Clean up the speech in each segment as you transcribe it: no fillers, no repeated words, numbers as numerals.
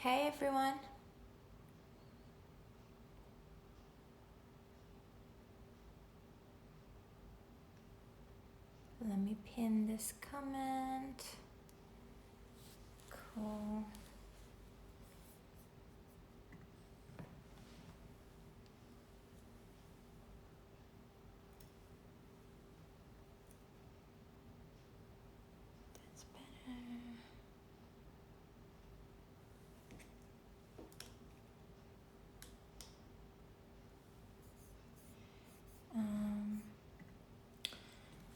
Hey everyone. Let me pin this comment. Cool. That's better.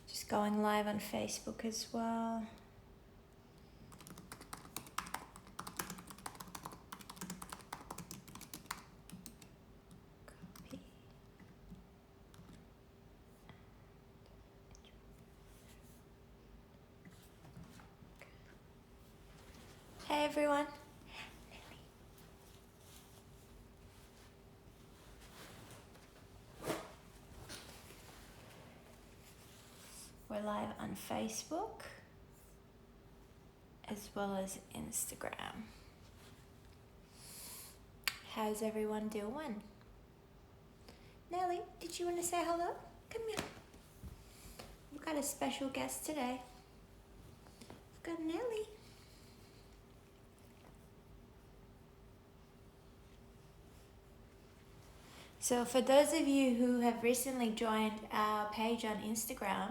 Just going live on Facebook as well. Copy. Hey everyone. We're live on Facebook as well as Instagram. How's everyone doing? Nelly, did you want to say hello? Come here. We've got a special guest today. We've got Nelly. So for those of you who have recently joined our page on Instagram,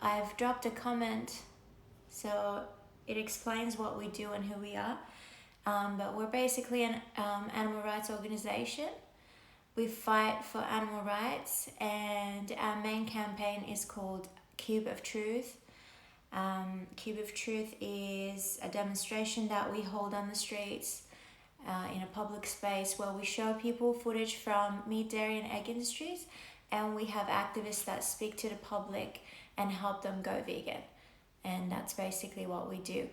I've dropped a comment, so it explains what we do and who we are. But we're basically an animal rights organization. We fight for animal rights, and our main campaign is called Cube of Truth. Cube of Truth is a demonstration that we hold on the streets in a public space where we show people footage from meat, dairy and egg industries, and we have activists that speak to the public and help them go vegan. And that's basically what we do.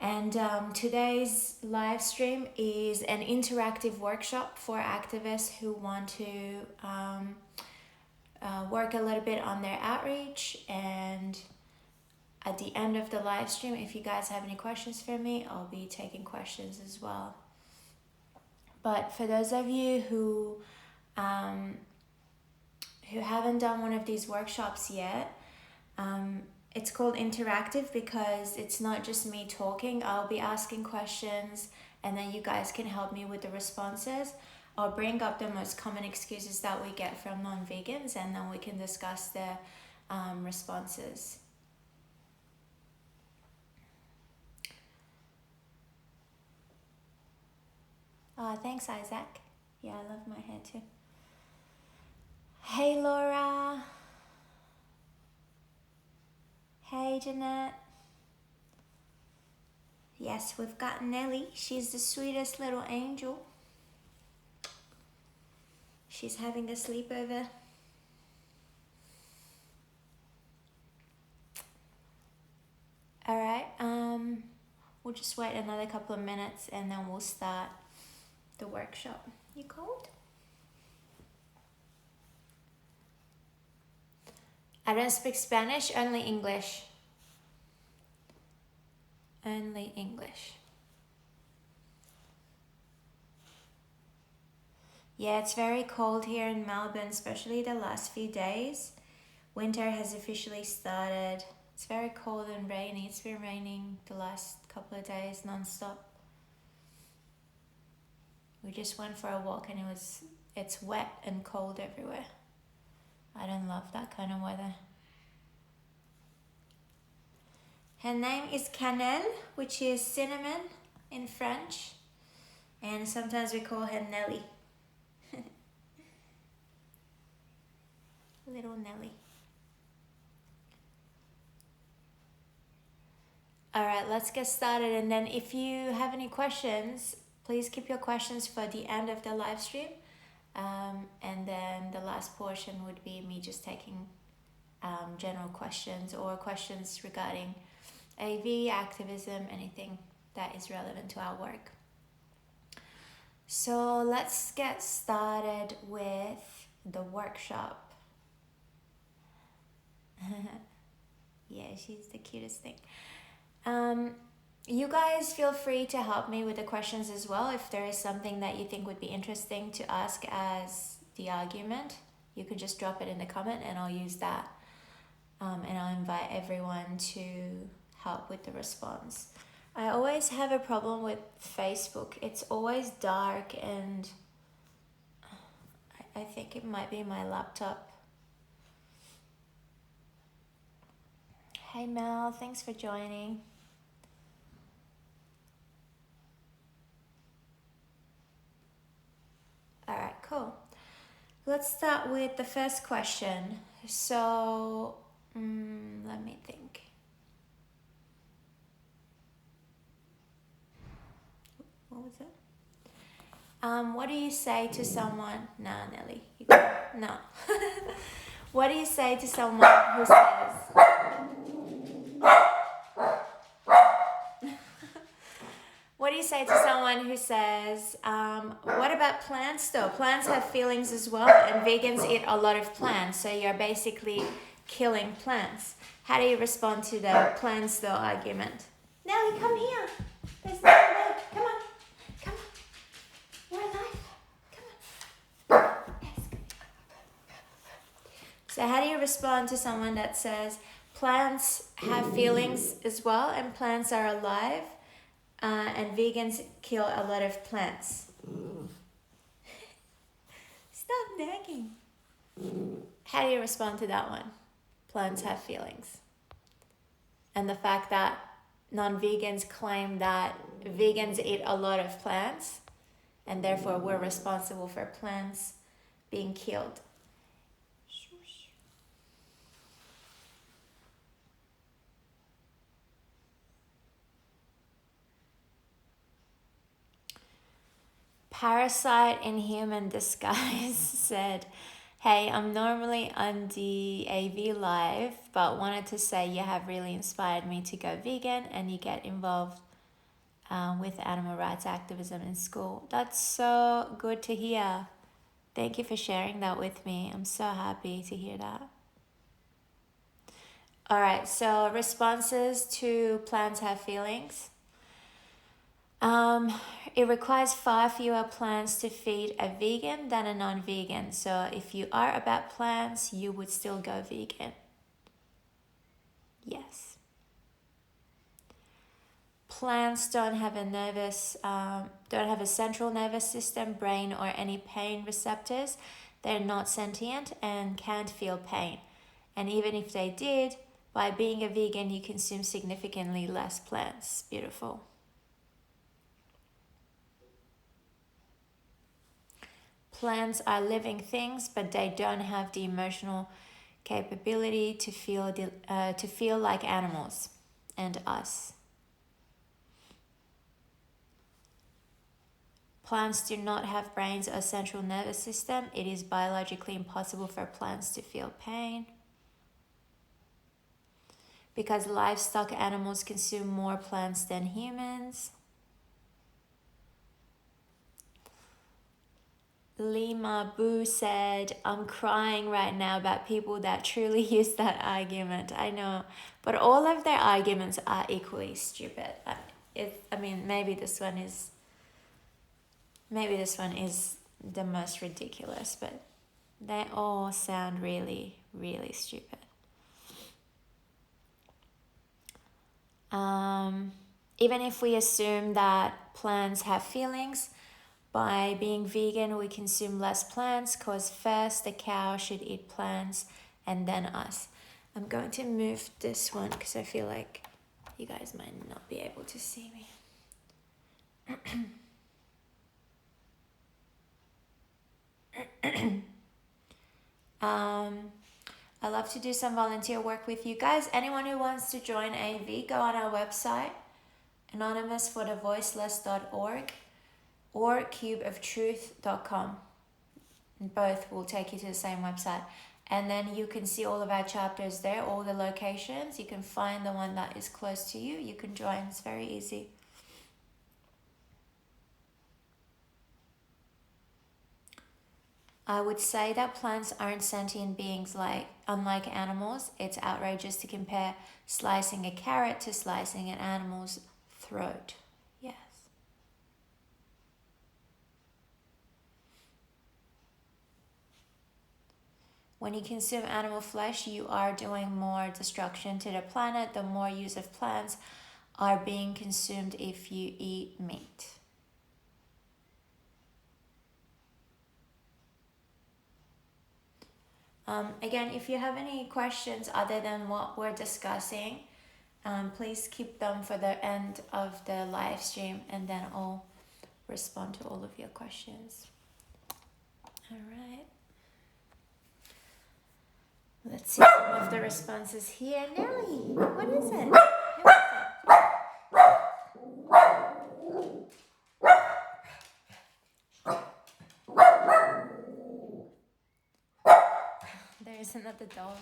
And today's live stream is an interactive workshop for activists who want to work a little bit on their outreach. And at the end of the live stream, if you guys have any questions for me, I'll be taking questions as well. But for those of you who haven't done one of these workshops yet, it's called interactive because it's not just me talking. I'll be asking questions and then you guys can help me with the responses. I'll bring up the most common excuses that we get from non-vegans and then we can discuss the responses. Thanks, Isaac. Yeah, I love my hair too. Hey, Laura. Hey, Jeanette. Yes, we've got Nelly. She's the sweetest little angel. She's having a sleepover. All right, we'll just wait another couple of minutes and then we'll start the workshop. You cold? I don't speak Spanish, only English. Only English. Yeah, it's very cold here in Melbourne, especially the last few days. Winter has officially started. It's very cold and rainy. It's been raining the last couple of days non-stop. We just went for a walk and it's wet and cold everywhere. I don't love that kind of weather. Her name is Cannelle, which is cinnamon in French. And sometimes we call her Nelly. Little Nelly. All right, let's get started. And then if you have any questions, please keep your questions for the end of the live stream. And then the last portion would be me just taking general questions or questions regarding AV, activism, anything that is relevant to our work. So let's get started with the workshop. Yeah, she's the cutest thing. You guys feel free to help me with the questions as well. If there is something that you think would be interesting to ask as the argument, you can just drop it in the comment and I'll use that. And I'll invite everyone to help with the response. I always have a problem with Facebook. It's always dark and I think it might be my laptop. Hey Mel, thanks for joining. Alright, cool. Let's start with the first question. So, let me think. What was it? What do you say to someone? Nah, Nelly. You go. No. What do you say to someone who says... What do you say to someone who says, what about plants though? Plants have feelings as well, and vegans eat a lot of plants, so you're basically killing plants. How do you respond to the plants though argument? Nelly, come here. There's no way. Come on. Come on. We're alive. Come on. Yes. So how do you respond to someone that says, plants have feelings as well, and plants are alive? And vegans kill a lot of plants. Stop nagging. How do you respond to that one? Plants have feelings. And the fact that non-vegans claim that vegans eat a lot of plants and therefore we're responsible for plants being killed. Parasite in Human Disguise said, hey, I'm normally on the AV live, but wanted to say you have really inspired me to go vegan and you get involved with animal rights activism in school. That's so good to hear. Thank you for sharing that with me. I'm so happy to hear that. All right, so responses to plants have feelings. It requires far fewer plants to feed a vegan than a non-vegan. So if you are about plants, you would still go vegan. Yes. Plants don't have a central nervous system, brain, or any pain receptors. They're not sentient and can't feel pain. And even if they did, by being a vegan, you consume significantly less plants. Beautiful. Plants are living things, but they don't have the emotional capability to feel like animals and us. Plants do not have brains or central nervous system. It is biologically impossible for plants to feel pain. Because livestock animals consume more plants than humans. Lima Boo said, I'm crying right now about people that truly use that argument. I know, but all of their arguments are equally stupid. Maybe this one is the most ridiculous, but they all sound really, really stupid. Even if we assume that plants have feelings, by being vegan, we consume less plants because first the cow should eat plants and then us. I'm going to move this one because I feel like you guys might not be able to see me. I love to do some volunteer work with you guys. Anyone who wants to join AV, go on our website, anonymousforthevoiceless.org. or cubeoftruth.com. Both will take you to the same website. And then you can see all of our chapters there, all the locations. You can find the one that is close to you. You can join. It's very easy. I would say that plants aren't sentient beings unlike animals. It's outrageous to compare slicing a carrot to slicing an animal's throat. Yes. When you consume animal flesh, you are doing more destruction to the planet. The more use of plants are being consumed if you eat meat. Again, if you have any questions other than what we're discussing, please keep them for the end of the live stream, and then I'll respond to all of your questions. All right. Let's see some of the responses here. Nelly, what is it? Who is it? There's another dog.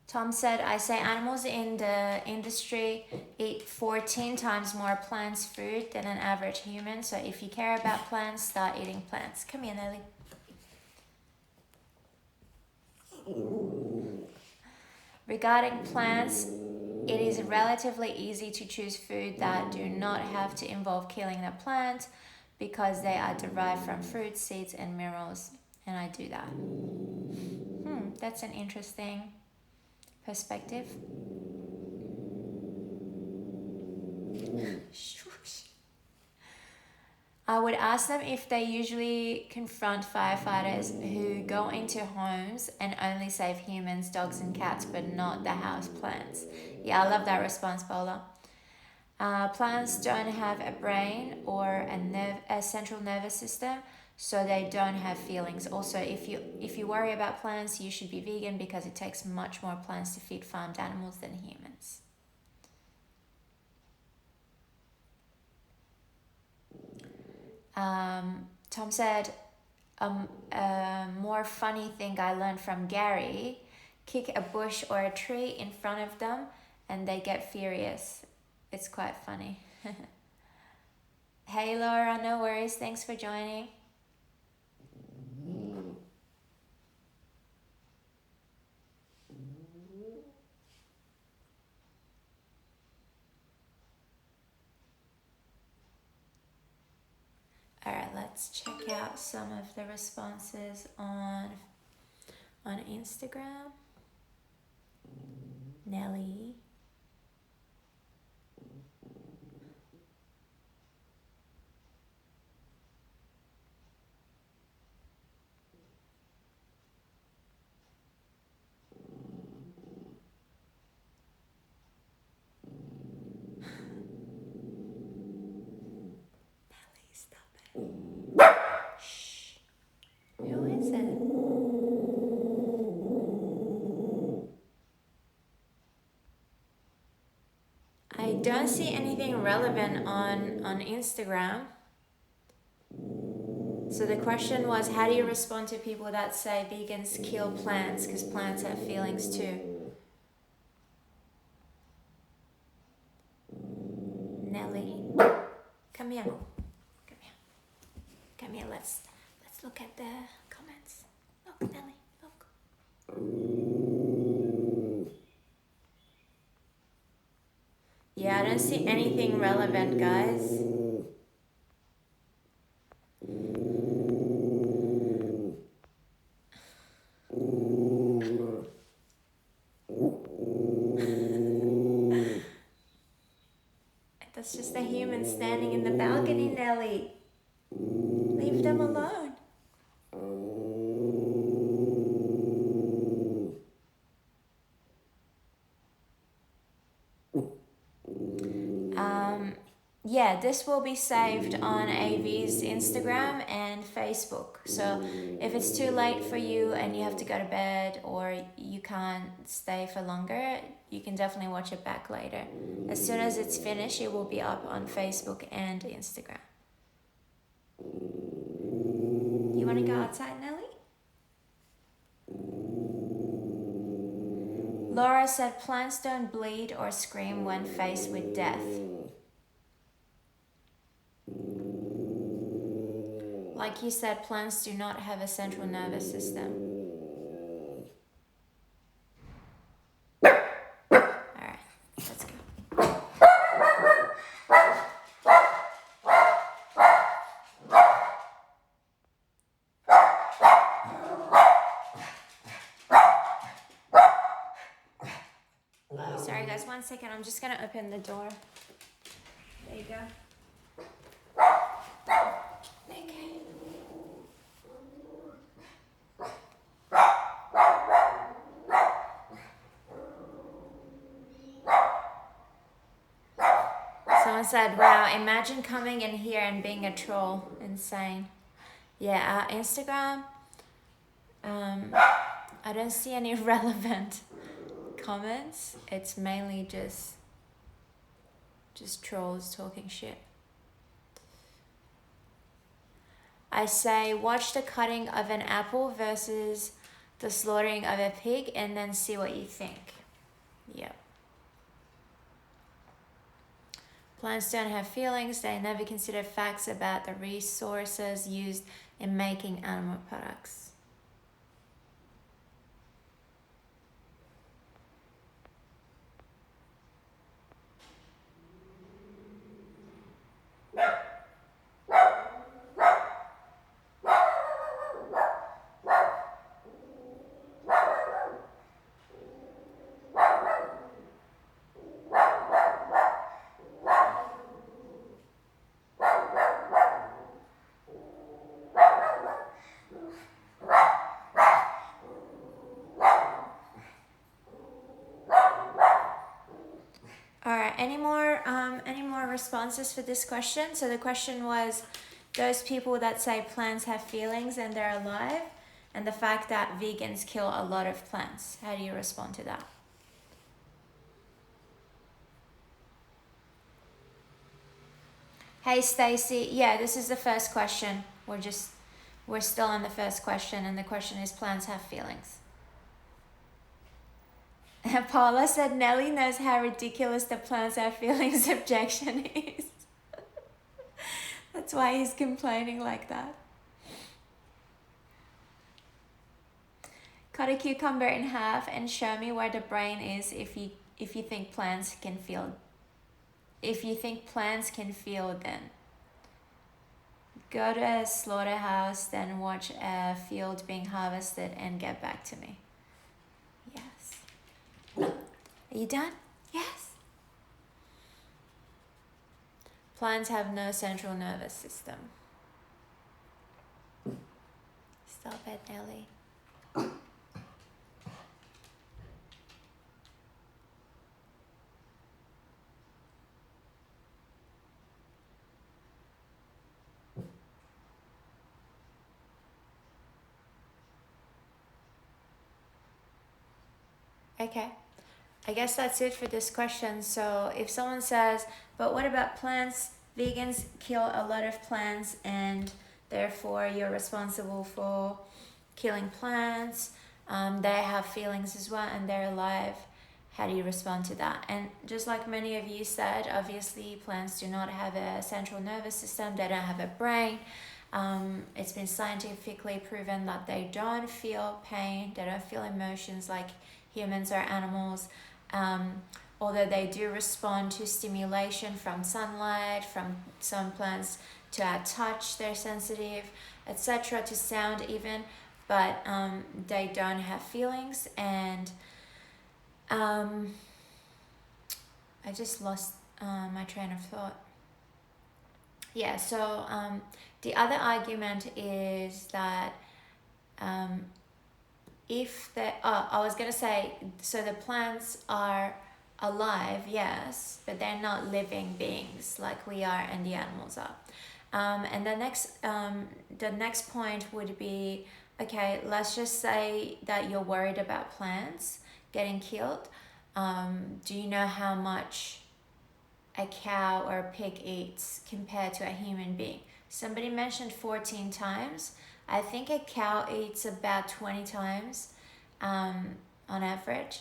Tom said, I say animals in the industry eat 14 times more plants food than an average human. So if you care about plants, start eating plants. Come here, Nelly. Regarding plants, it is relatively easy to choose food that do not have to involve killing the plant because they are derived from fruits, seeds, and minerals. And I do that. That's an interesting perspective. I would ask them if they usually confront firefighters who go into homes and only save humans, dogs, and cats, but not the house plants. Yeah, I love that response, Paula. Plants don't have a brain or a central nervous system, so they don't have feelings. Also, if you worry about plants, you should be vegan because it takes much more plants to feed farmed animals than humans. Tom said, a more funny thing I learned from Gary, kick a bush or a tree in front of them and they get furious. It's quite funny. Hey Laura, no worries, thanks for joining. Alright, let's check out some of the responses on Instagram. Nelly. Shh. Who is it? I don't see anything relevant on Instagram. So the question was, how do you respond to people that say vegans kill plants because plants have feelings too? Nelly, come here. Come here, let's look at the comments. Look, Nelly, look. Yeah, I don't see anything relevant, guys. That's just a human standing in the balcony, Nelly. Leave them alone. Yeah, this will be saved on AV's Instagram and Facebook. So if it's too late for you and you have to go to bed or you can't stay for longer, you can definitely watch it back later. As soon as it's finished, it will be up on Facebook and Instagram. You want to go outside, Nelly? Laura said plants don't bleed or scream when faced with death. Like you said, plants do not have a central nervous system. Sorry guys, 1 second. I'm just gonna open the door. There you go. Okay. Someone said, wow, imagine coming in here and being a troll. Insane. Yeah, Instagram, I don't see any relevant comments. It's mainly just trolls talking shit. I say, watch the cutting of an apple versus the slaughtering of a pig and then see what you think. Yep. Plants don't have feelings. They never consider facts about the resources used in making animal products. Any more responses for this question? So the question was, those people that say plants have feelings and they're alive, and the fact that vegans kill a lot of plants. How do you respond to that? Hey Stacy, yeah, this is the first question. We're still on the first question, and the question is, plants have feelings. Paula said Nelly knows how ridiculous the plants have feelings objection is. That's why he's complaining like that. Cut a cucumber in half and show me where the brain is if you think plants can feel. If you think plants can feel, then go to a slaughterhouse, then watch a field being harvested and get back to me. Yes. Are you done? Yes. Plants have no central nervous system. Stop it, Nelly. Okay, I guess that's it for this question. So if someone says, but what about plants? Vegans kill a lot of plants and therefore you're responsible for killing plants. They have feelings as well and they're alive. How do you respond to that? And just like many of you said, obviously plants do not have a central nervous system. They don't have a brain. It's been scientifically proven that they don't feel pain. They don't feel emotions like humans or animals, although they do respond to stimulation from sunlight, from some plants, to touch, they're sensitive, etc., to sound even, but they don't have feelings. And I just lost my train of thought. Yeah, so the other argument is that I was going to say, so the plants are alive, yes, but they're not living beings like we are and the animals are. And the next point would be, okay, let's just say that you're worried about plants getting killed. Do you know how much a cow or a pig eats compared to a human being? Somebody mentioned 14 times. I think a cow eats about 20 times on average.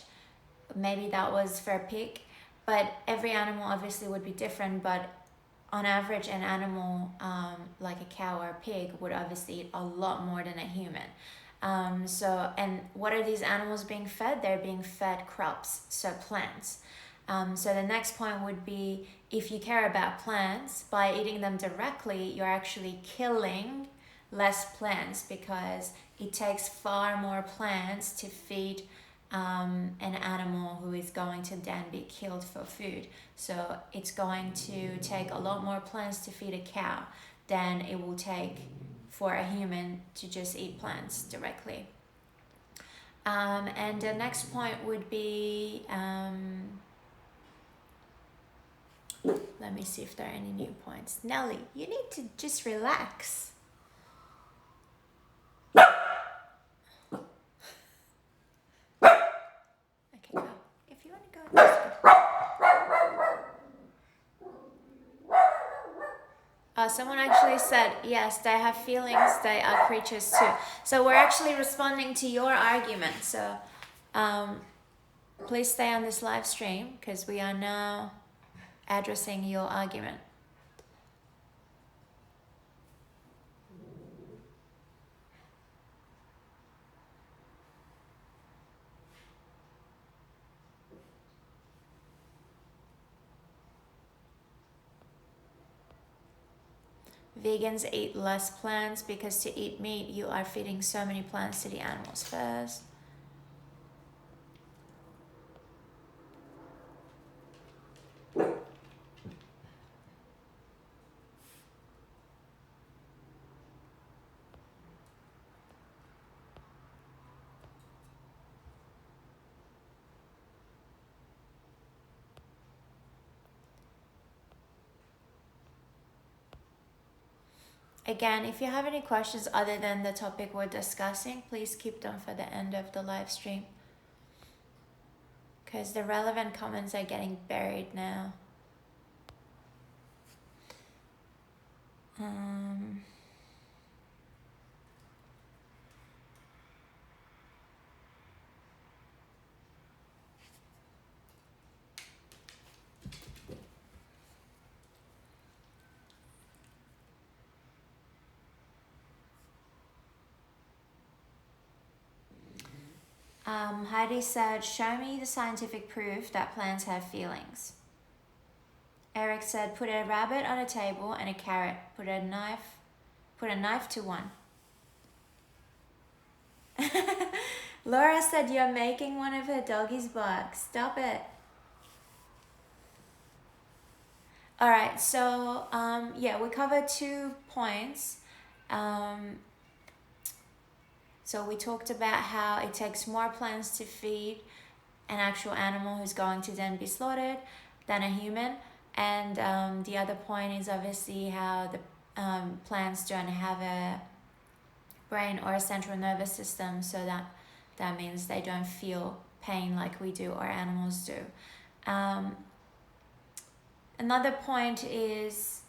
Maybe that was for a pig, but every animal obviously would be different. But on average, an animal like a cow or a pig would obviously eat a lot more than a human. And what are these animals being fed? They're being fed crops, so plants. So the next point would be, if you care about plants, by eating them directly, you're actually killing less plants, because it takes far more plants to feed an animal who is going to then be killed for food. So it's going to take a lot more plants to feed a cow than it will take for a human to just eat plants directly. And the next point would be, let me see if there are any new points. Nelly, you need to just relax. Okay, go. If you want to go, just go. Someone actually said, yes, they have feelings, they are creatures too. So we're actually responding to your argument. So please stay on this live stream because we are now addressing your argument. Vegans eat less plants because to eat meat, you are feeding so many plants to the animals first. Again, if you have any questions other than the topic we're discussing, please keep them for the end of the live stream. Because the relevant comments are getting buried now. Heidi said, show me the scientific proof that plants have feelings. Eric said, put a rabbit on a table and a carrot. Put a knife to one. Laura said, you're making one of her doggies bark. Stop it. All right, so yeah, we covered 2 points. So we talked about how it takes more plants to feed an actual animal who's going to then be slaughtered than a human. And the other point is obviously how the plants don't have a brain or a central nervous system, so that means they don't feel pain like we do or animals do. Another point is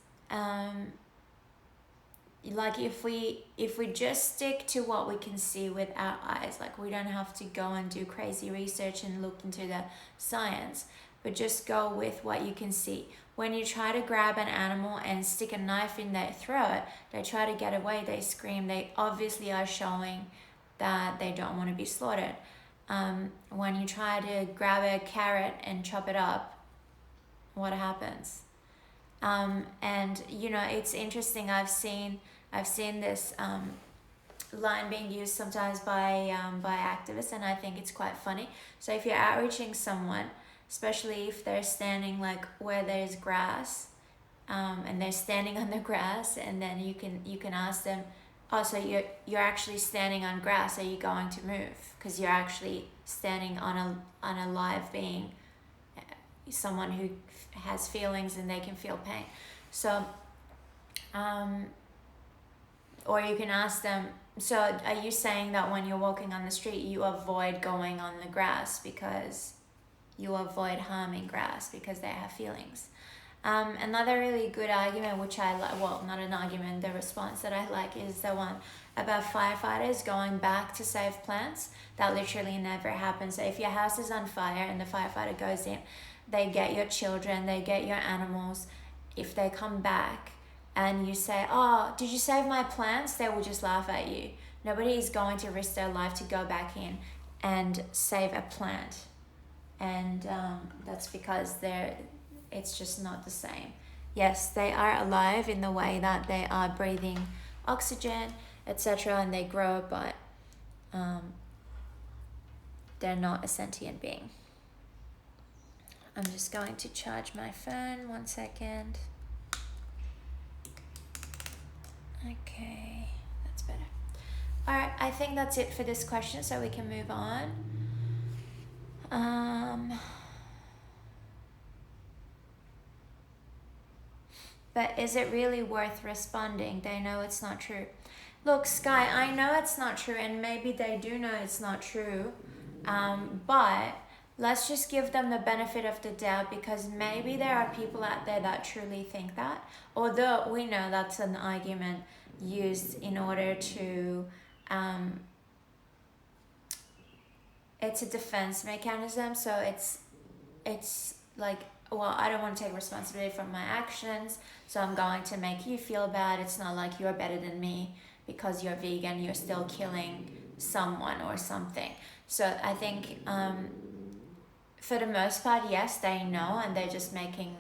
like if we just stick to what we can see with our eyes, like we don't have to go and do crazy research and look into the science, but just go with what you can see. When you try to grab an animal and stick a knife in their throat, they try to get away, they scream, they obviously are showing that they don't want to be slaughtered. When you try to grab a carrot and chop it up, what happens? And you know, it's interesting, I've seen this line being used sometimes by activists, and I think it's quite funny. So if you're outreaching someone, especially if they're standing like where there's grass, and they're standing on the grass, and then you can ask them, oh, so you're actually standing on grass, are you going to move? Because you're actually standing on a live being, someone who has feelings and they can feel pain. So or you can ask them, so are you saying that when you're walking on the street you avoid going on the grass because you avoid harming grass because they have feelings? Another really good argument, which I like, well, not an argument, the response that I like is the one about firefighters going back to save plants. That literally never happens. So if your house is on fire and the firefighter goes in, they get your children, they get your animals. If they come back and you say, oh, did you save my plants? They will just laugh at you. Nobody is going to risk their life to go back in and save a plant. And that's because it's just not the same. Yes, they are alive in the way that they are breathing oxygen, etc., and they grow, but they're not a sentient being. I'm just going to charge my phone, 1 second. Okay, that's better. All right, I think that's it for this question, so we can move on. But is it really worth responding? They know it's not true. Look, Sky, I know it's not true, and maybe they do know it's not true, but let's just give them the benefit of the doubt, because maybe there are people out there that truly think that, although we know that's an argument used in order to, it's a defense mechanism, so it's like, well, I don't want to take responsibility for my actions, so I'm going to make you feel bad. It's not like you're better than me because you're vegan, you're still killing someone or something. So I think for the most part, yes, they know, and they're just making,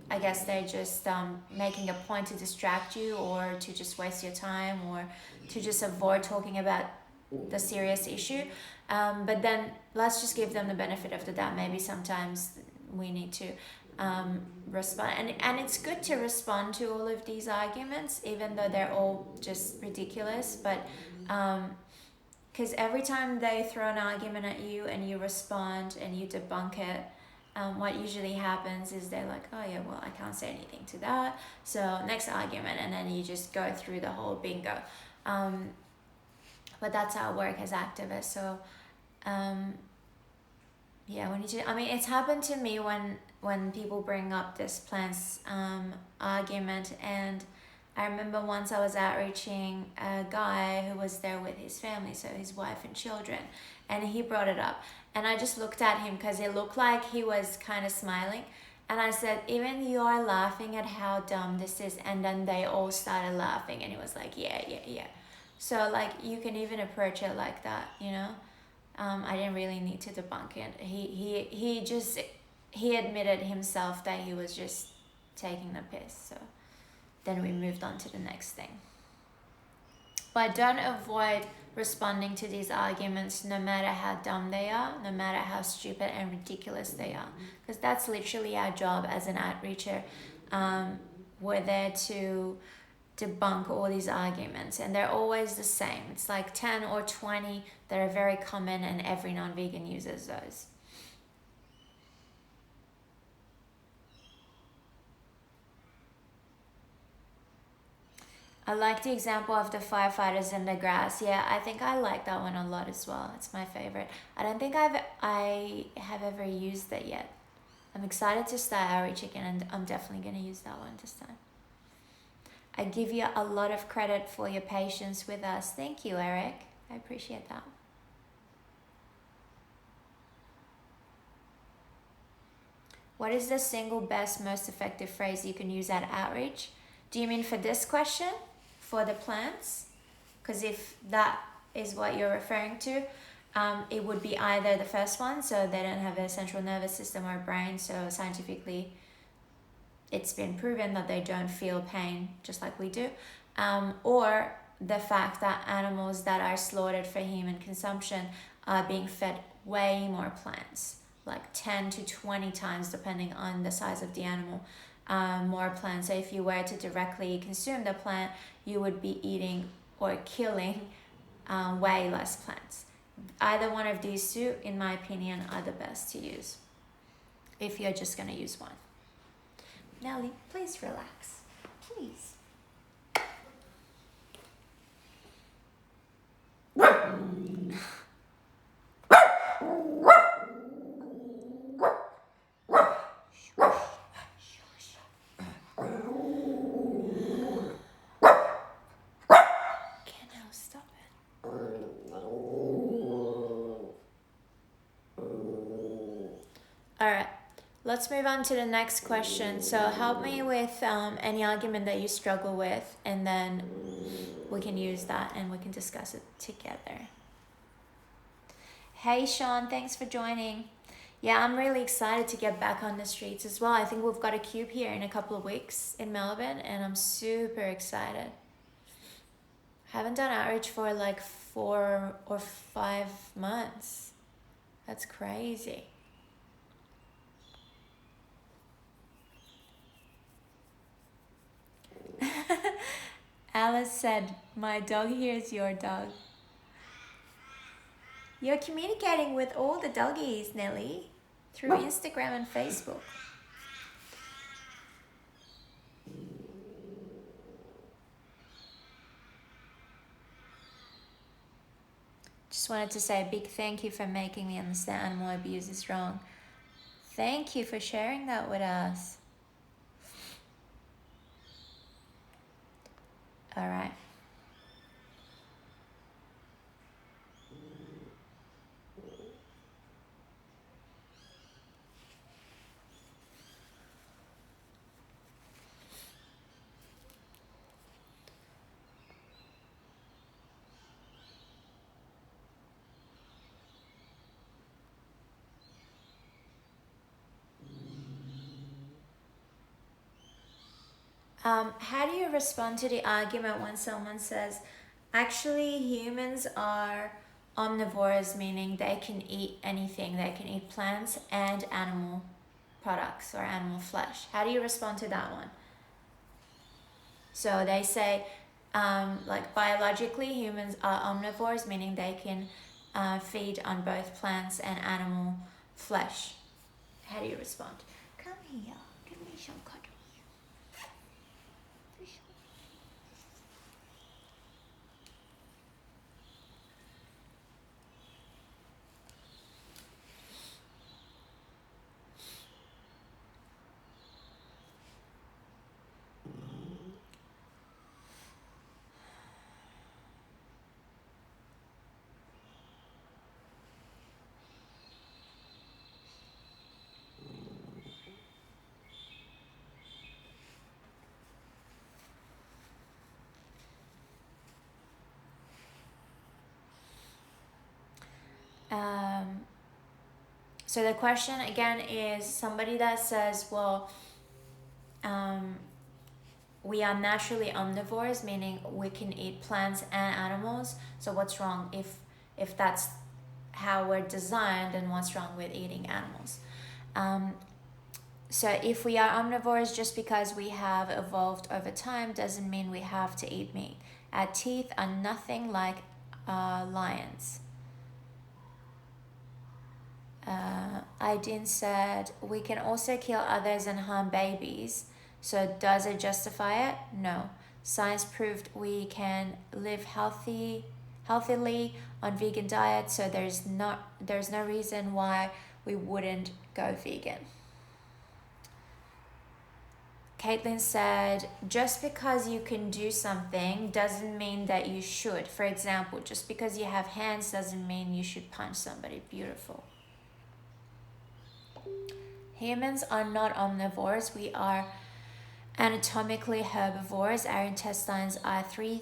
I guess they're just making a point to distract you, or to just waste your time, or to just avoid talking about the serious issue. But then let's just give them the benefit of the doubt. Maybe sometimes we need to respond, and it's good to respond to all of these arguments, even though they're all just ridiculous. But because every time they throw an argument at you and you respond and you debunk it, what usually happens is they're like, oh yeah, well, I can't say anything to that, so next argument, and then you just go through the whole bingo. But that's our work as activists. So yeah, we need to, I mean, it's happened to me when people bring up this plants argument, and I remember once I was outreaching a guy who was there with his family, so his wife and children, and he brought it up, and I just looked at him because it looked like he was kind of smiling, and I said, even you're laughing at how dumb this is, and then they all started laughing, and he was like, yeah. So like, you can even approach it like that, you know. I didn't really need to debunk it. He admitted himself that he was just taking the piss. So then we moved on to the next thing. But don't avoid responding to these arguments, no matter how dumb they are, no matter how stupid and ridiculous they are, because that's literally our job as an outreacher. We're there to debunk all these arguments, and they're always the same. It's like 10 or 20 that are very common, and every non-vegan uses those. I like the example of the firefighters in the grass. Yeah, I think I like that one a lot as well. It's my favorite. I don't think I have ever used that yet. I'm excited to start outreach again, and I'm definitely going to use that one this time. I give you a lot of credit for your patience with us. Thank you, Eric. I appreciate that. What is the single best, most effective phrase you can use at outreach? Do you mean for this question? For the plants? Because if that is what you're referring to, it would be either the first one, so they don't have a central nervous system or brain, so scientifically it's been proven that they don't feel pain just like we do, or the fact that animals that are slaughtered for human consumption are being fed way more plants, like 10 to 20 times, depending on the size of the animal, more plants. So if you were to directly consume the plant, you would be eating or killing way less plants. Either one of these two, in my opinion, are the best to use if you're just going to use one. Nelly, please relax. Please. Stop it. All right. Let's move on to the next question. So help me with any argument that you struggle with, and then we can use that and we can discuss it together. Hey Sean, thanks for joining. Yeah, I'm really excited to get back on the streets as well. I think we've got a cube here in a couple of weeks in Melbourne, and I'm super excited. Haven't done outreach for like 4 or 5 months. That's crazy. Alice said, my dog hears your dog. You're communicating with all the doggies, Nelly, through Instagram and Facebook. Just wanted to say a big thank you for making me understand animal abuse is wrong. Thank you for sharing that with us. All right. How do you respond to the argument when someone says, actually humans are omnivores, meaning they can eat anything, they can eat plants and animal products or animal flesh? How do you respond to that one? So they say, like biologically humans are omnivores, meaning they can feed on both plants and animal flesh. How do you respond? Come here, give me some cuddles. So the question again is somebody that says, well, we are naturally omnivores, meaning we can eat plants and animals. So what's wrong if that's how we're designed, and what's wrong with eating animals? So if we are omnivores, just because we have evolved over time doesn't mean we have to eat meat. Our teeth are nothing like lions. Aydin said, we can also kill others and harm babies. So does it justify it? No. Science proved we can live healthily on vegan diet, so there's no reason why we wouldn't go vegan. Caitlin said, just because you can do something doesn't mean that you should. For example, just because you have hands doesn't mean you should punch somebody. Beautiful. Humans are not omnivores. We are anatomically herbivores. Our intestines are three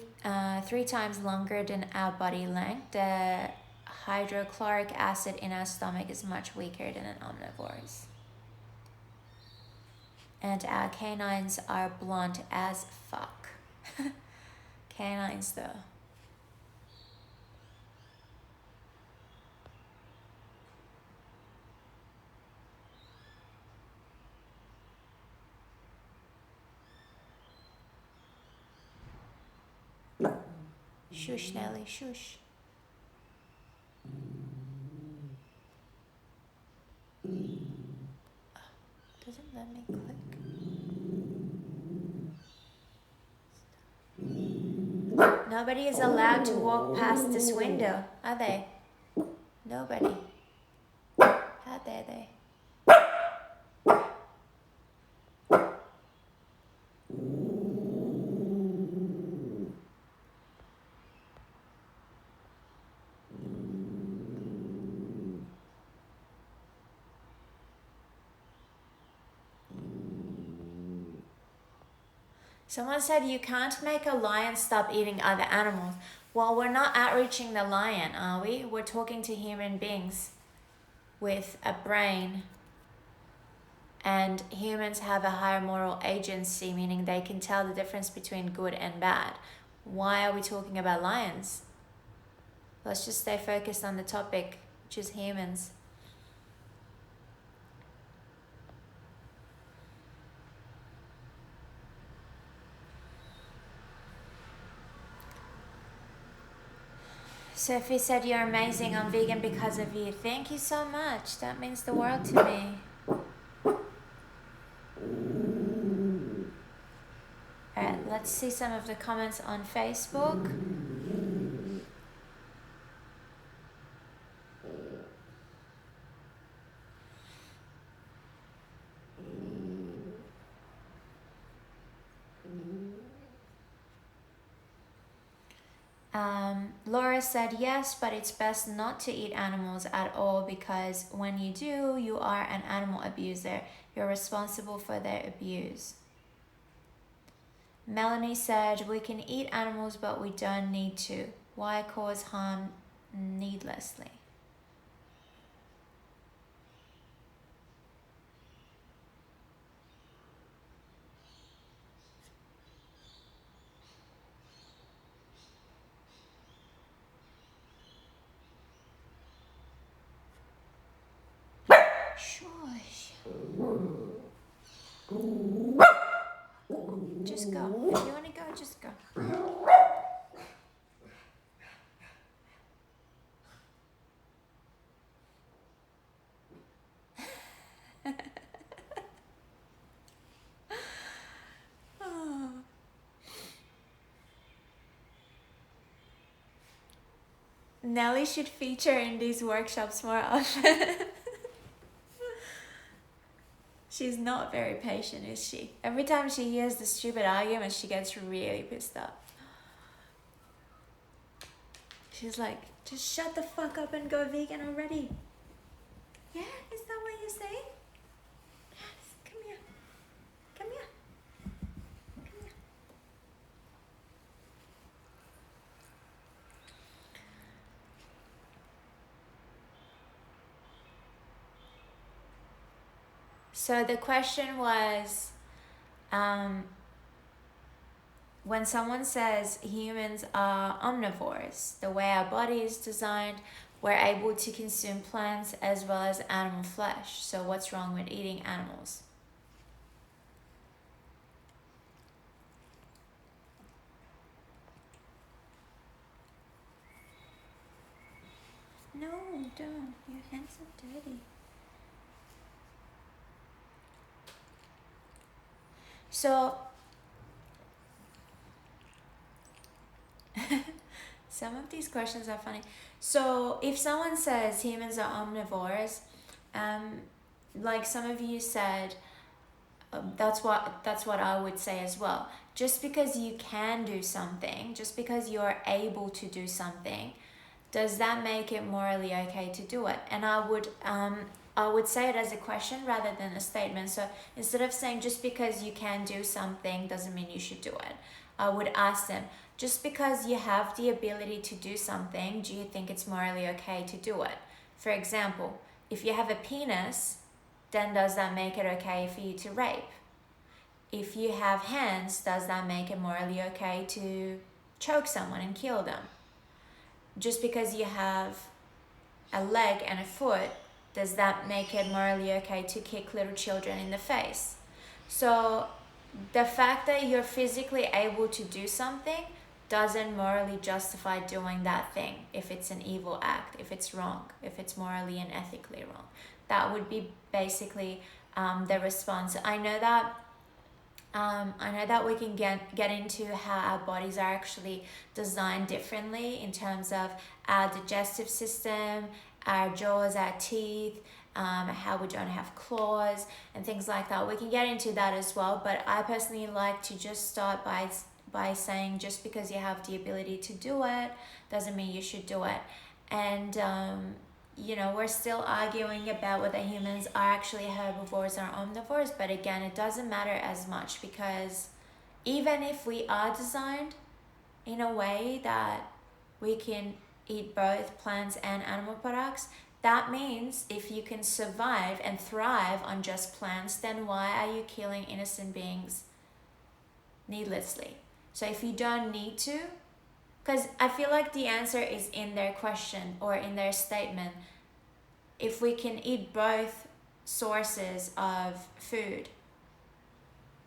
times longer than our body length. The hydrochloric acid in our stomach is much weaker than an omnivore's. And our canines are blunt as fuck. Canines though. Shush, Nelly, shush. Doesn't let me click. Nobody is allowed to walk past this window, are they? Nobody. How dare they? Someone said you can't make a lion stop eating other animals. Well, we're not outreaching the lion, are we? We're talking to human beings with a brain. And humans have a higher moral agency, meaning they can tell the difference between good and bad. Why are we talking about lions? Let's just stay focused on the topic, which is humans. Sophie said, "You're amazing. I'm vegan because of you." Thank you so much. That means the world to me. Alright, let's see some of the comments on Facebook. Laura said, "Yes, but it's best not to eat animals at all, because when you do, you are an animal abuser. You're responsible for their abuse." Melanie said, "We can eat animals, but we don't need to. Why cause harm needlessly?" Shush. Just go. If you want to go, just go. Nelly should feature in these workshops more often. She's not very patient, is she? Every time she hears the stupid argument, she gets really pissed off. She's like, "Just shut the fuck up and go vegan already." Yeah, is that what you're saying? Yes, come here. Come here. Come here. So the question was, when someone says humans are omnivores, the way our body is designed, we're able to consume plants as well as animal flesh. So what's wrong with eating animals? No, don't. Your hands are dirty. So some of these questions are funny. So if someone says humans are omnivores, like some of you said, that's what I would say as well. Just because you can do something, just because you're able to do something, does that make it morally okay to do it? And I would say it as a question rather than a statement. So instead of saying just because you can do something doesn't mean you should do it, I would ask them, just because you have the ability to do something, do you think it's morally okay to do it? For example, if you have a penis, then does that make it okay for you to rape? If you have hands, does that make it morally okay to choke someone and kill them? Just because you have a leg and a foot, does that make it morally okay to kick little children in the face? So the fact that you're physically able to do something doesn't morally justify doing that thing if it's an evil act, if it's wrong, if it's morally and ethically wrong. That would be basically the response. I know that we can get into how our bodies are actually designed differently in terms of our digestive system, our jaws, our teeth, how we don't have claws and things like that. We can get into that as well, but I personally like to just start by saying just because you have the ability to do it doesn't mean you should do it. And we're still arguing about whether humans are actually herbivores or omnivores, but again, it doesn't matter as much, because even if we are designed in a way that we can eat both plants and animal products, that means if you can survive and thrive on just plants, then why are you killing innocent beings needlessly? So if you don't need to, Because I feel like the answer is in their question or in their statement. If we can eat both sources of food,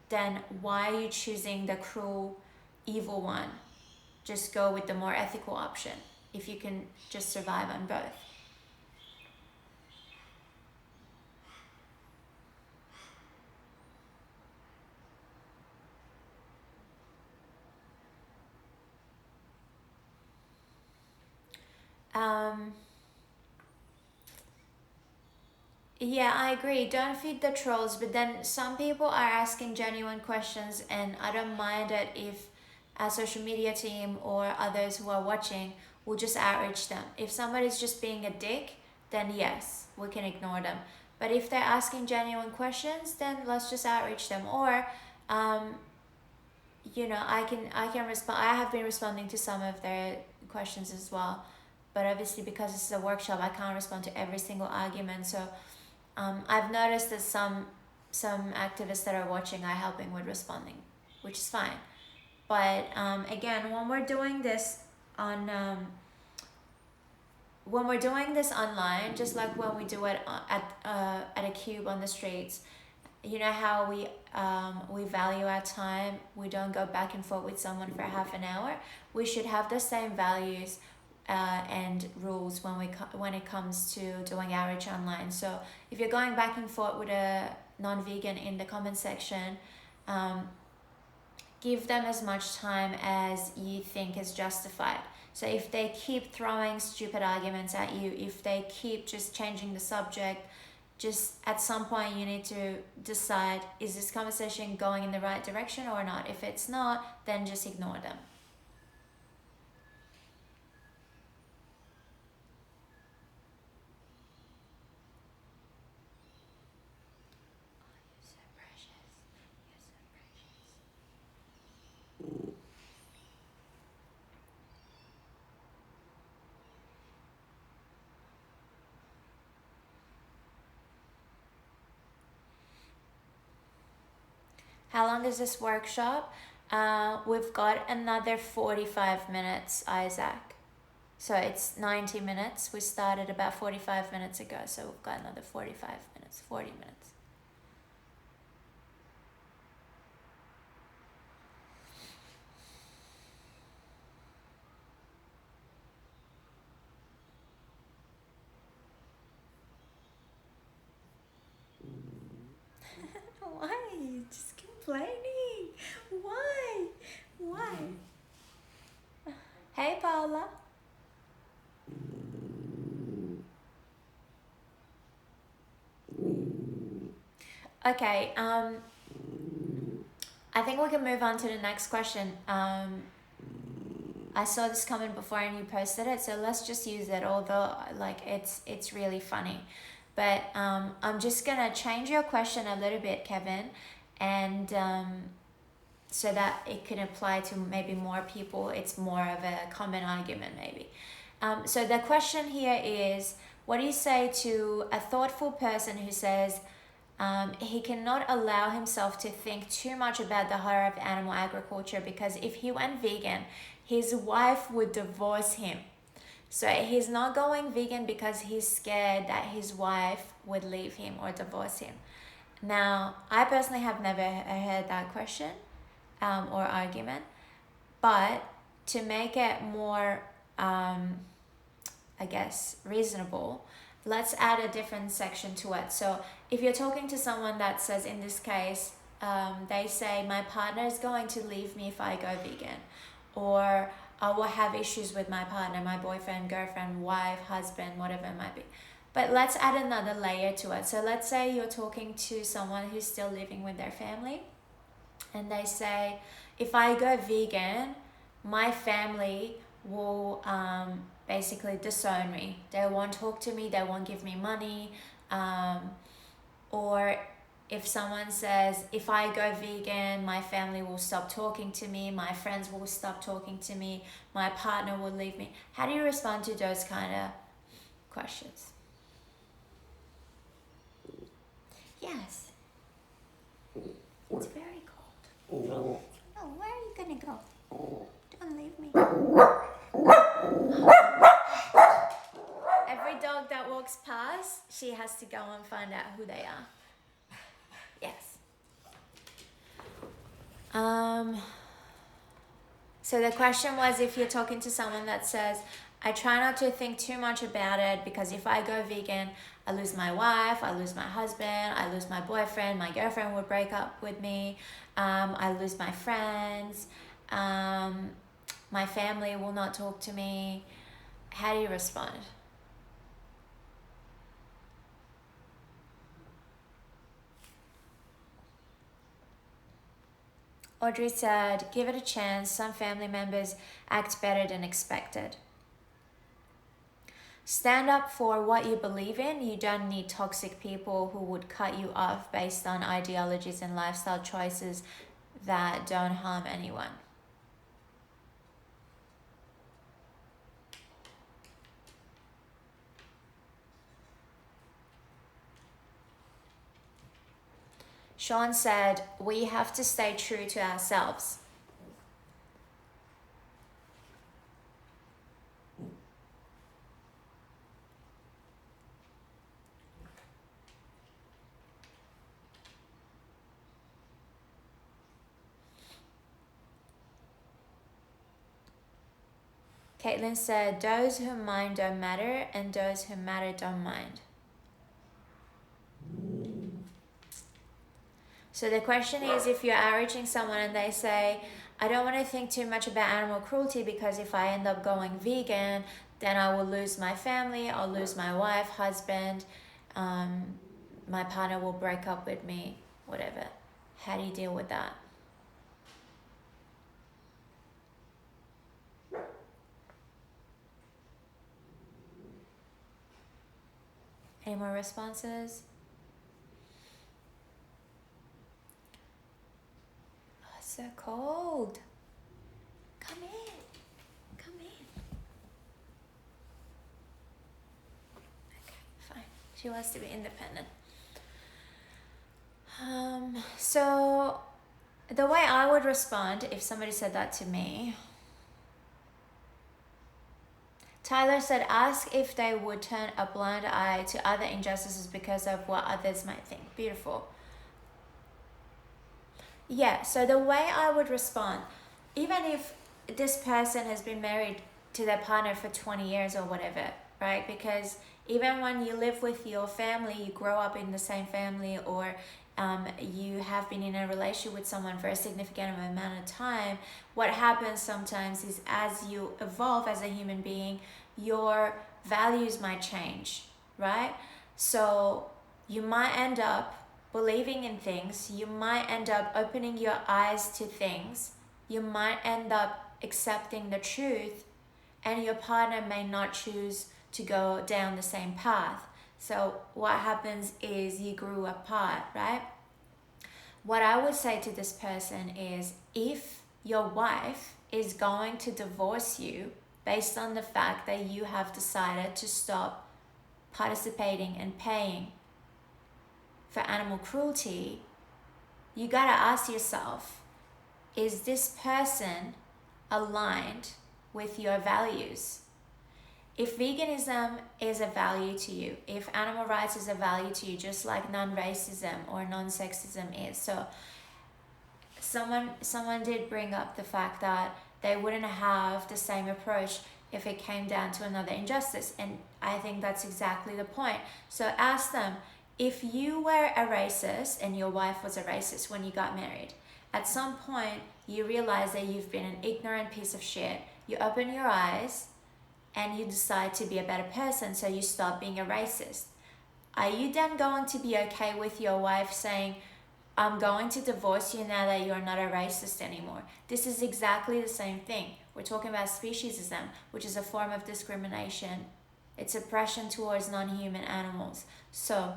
then why are you choosing the cruel, evil one? Just go with the more ethical option if you can just survive on both. Yeah, I agree. Don't feed the trolls, but then some people are asking genuine questions, and I don't mind it if our social media team or others who are watching will just outreach them. If somebody's just being a dick, then yes, we can ignore them. But if they're asking genuine questions, then let's just outreach them. Or, I can respond. I have been responding to some of their questions as well, but obviously because this is a workshop, I can't respond to every single argument. So I've noticed that some activists that are watching are helping with responding, which is fine. But again, when we're doing this online, just like when we do it at a cube on the streets, you know how we value our time. We don't go back and forth with someone for half an hour. We should have the same values and rules when it comes to doing outreach online. So if you're going back and forth with a non-vegan in the comment section, give them as much time as you think is justified. So if they keep throwing stupid arguments at you, if they keep just changing the subject, just at some point you need to decide, is this conversation going in the right direction or not? If it's not, then just ignore them. How long is this workshop? We've got another 45 minutes, Isaac. So it's 90 minutes. We started about 45 minutes ago, so we've got another 45 minutes, 40 minutes. Why are you just complaining? Why? Why? Hey, Paula. Okay, I think we can move on to the next question. I saw this comment before and you posted it, so let's just use it, although like it's really funny. But I'm just gonna change your question a little bit, Kevin, and so that it can apply to maybe more people. It's more of a common argument maybe. So the question here is, what do you say to a thoughtful person who says he cannot allow himself to think too much about the horror of animal agriculture because if he went vegan, his wife would divorce him. So he's not going vegan because he's scared that his wife would leave him or divorce him. Now, I personally have never heard that question or argument, but to make it more, I guess, reasonable, let's add a different section to it. So if you're talking to someone that says, in this case, they say, my partner is going to leave me if I go vegan, or I will have issues with my partner, my boyfriend, girlfriend, wife, husband, whatever it might be. But let's add another layer to it. So let's say you're talking to someone who's still living with their family, and they say, if I go vegan, my family will basically disown me. They won't talk to me, they won't give me money. Or if someone says, if I go vegan, my family will stop talking to me, my friends will stop talking to me, my partner will leave me. How do you respond to those kind of questions? Yes. It's very cold. Oh, where are you gonna go? Don't leave me. has to go and find out who they are. Yes. So the question was, if you're talking to someone that says, I try not to think too much about it because if I go vegan, I lose my wife, I lose my husband, I lose my boyfriend, my girlfriend will break up with me, I lose my friends, my family will not talk to me. How do you respond? Audrey said, give it a chance. Some family members act better than expected. Stand up for what you believe in. You don't need toxic people who would cut you off based on ideologies and lifestyle choices that don't harm anyone. Sean said, we have to stay true to ourselves. Caitlin said, those who mind don't matter and those who matter don't mind. So the question is, if you're averaging someone and they say, I don't want to think too much about animal cruelty because if I end up going vegan, then I will lose my family, I'll lose my wife, husband, my partner will break up with me, whatever. How do you deal with that? Any more responses? Oh, it's so cold. Come in. Come in. Okay, fine. She wants to be independent. So the way I would respond if somebody said that to me, Tyler said, ask if they would turn a blind eye to other injustices because of what others might think. Beautiful. Yeah, so the way I would respond, even if this person has been married to their partner for 20 years or whatever, right? Because even when you live with your family, you grow up in the same family, or you have been in a relationship with someone for a significant amount of time, what happens sometimes is as you evolve as a human being, your values might change, right? So you might end up believing in things, you might end up opening your eyes to things, you might end up accepting the truth, and your partner may not choose to go down the same path. So what happens is you grew apart, right? What I would say to this person is, if your wife is going to divorce you based on the fact that you have decided to stop participating and paying for animal cruelty, you gotta ask yourself, is this person aligned with your values? If veganism is a value to you, if animal rights is a value to you, just like non-racism or non-sexism is. So someone did bring up the fact that they wouldn't have the same approach if it came down to another injustice. And I think that's exactly the point. So ask them, if you were a racist and your wife was a racist when you got married, at some point you realize that you've been an ignorant piece of shit. You open your eyes and you decide to be a better person, so you stop being a racist. Are you then going to be okay with your wife saying, I'm going to divorce you now that you're not a racist anymore? This is exactly the same thing. We're talking about speciesism, which is a form of discrimination. It's oppression towards non-human animals. So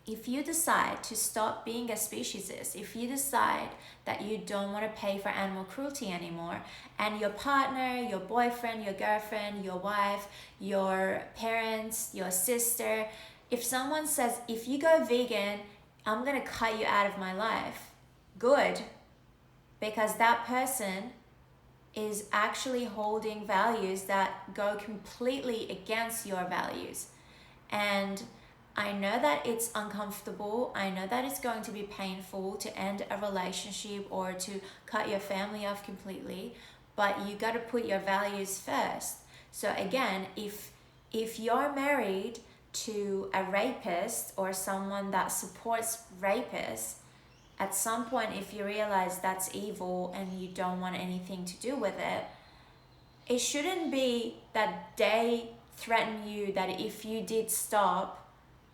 if you decide to stop being a speciesist, if you decide that you don't want to pay for animal cruelty anymore, and your partner, your boyfriend, your girlfriend, your wife, your parents, your sister, if someone says, if you go vegan, I'm going to cut you out of my life, good, because that person is actually holding values that go completely against your values. And I know that it's uncomfortable. I know that it's going to be painful to end a relationship or to cut your family off completely, but you got to put your values first. So again, if you're married to a rapist or someone that supports rapists, at some point if you realize that's evil and you don't want anything to do with it, it shouldn't be that they threaten you that if you did stop,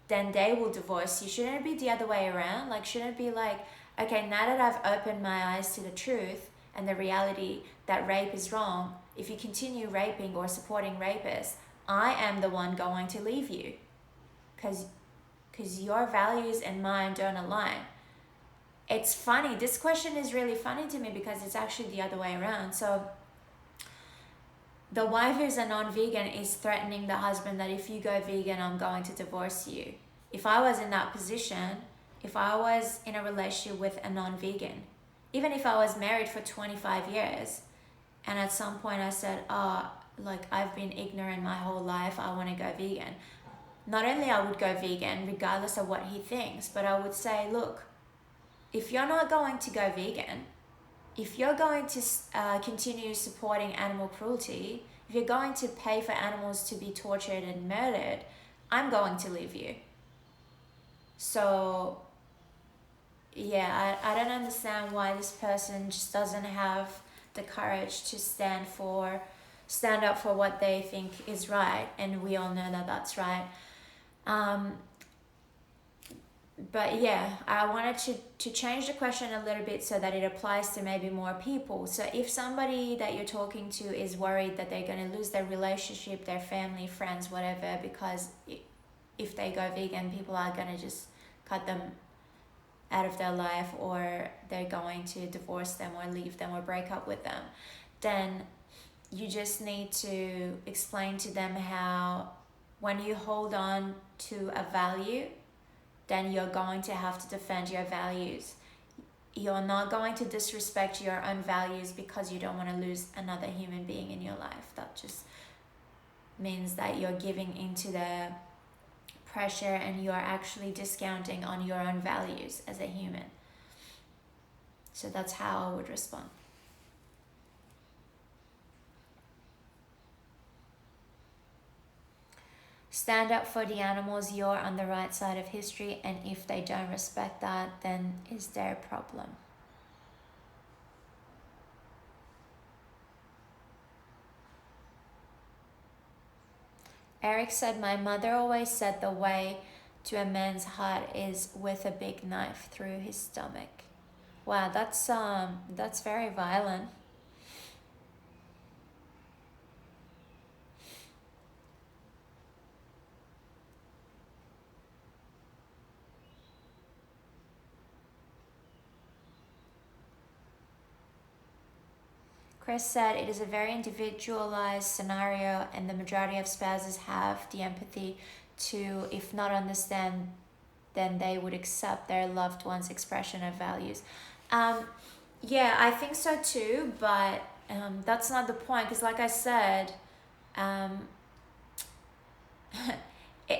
then they will divorce you. Shouldn't it be the other way around? Like, shouldn't it be like, okay, now that I've opened my eyes to the truth and the reality that rape is wrong, if you continue raping or supporting rapists, I am the one going to leave you because your values and mine don't align. It's funny. This question is really funny to me because it's actually the other way around. So the wife who's a non-vegan is threatening the husband that if you go vegan, I'm going to divorce you. If I was in that position, if I was in a relationship with a non-vegan, even if I was married for 25 years, and at some point I said, like I've been ignorant my whole life, I want to go vegan. Not only I would go vegan, regardless of what he thinks, but I would say, look, if you're not going to go vegan, if you're going to continue supporting animal cruelty, if you're going to pay for animals to be tortured and murdered, I'm going to leave you. So, yeah, I don't understand why this person just doesn't have the courage to stand up for what they think is right, and we all know that that's right. But yeah, I wanted to change the question a little bit so that it applies to maybe more people. So if somebody that you're talking to is worried that they're going to lose their relationship, their family, friends, whatever, because if they go vegan, people are going to just cut them out of their life, or they're going to divorce them or leave them or break up with them, then you just need to explain to them how when you hold on to a value, then you're going to have to defend your values. You're not going to disrespect your own values because you don't want to lose another human being in your life. That just means that you're giving into the pressure and you're actually discounting on your own values as a human. So that's how I would respond. Stand up for the animals, you're on the right side of history, and if they don't respect that, then is their problem. Eric said, my mother always said the way to a man's heart is with a big knife through his stomach. Wow, that's very violent. Chris said, it is a very individualized scenario and the majority of spouses have the empathy to, if not understand, then they would accept their loved one's expression of values. Yeah, I think so too, but that's not the point, because like I said, I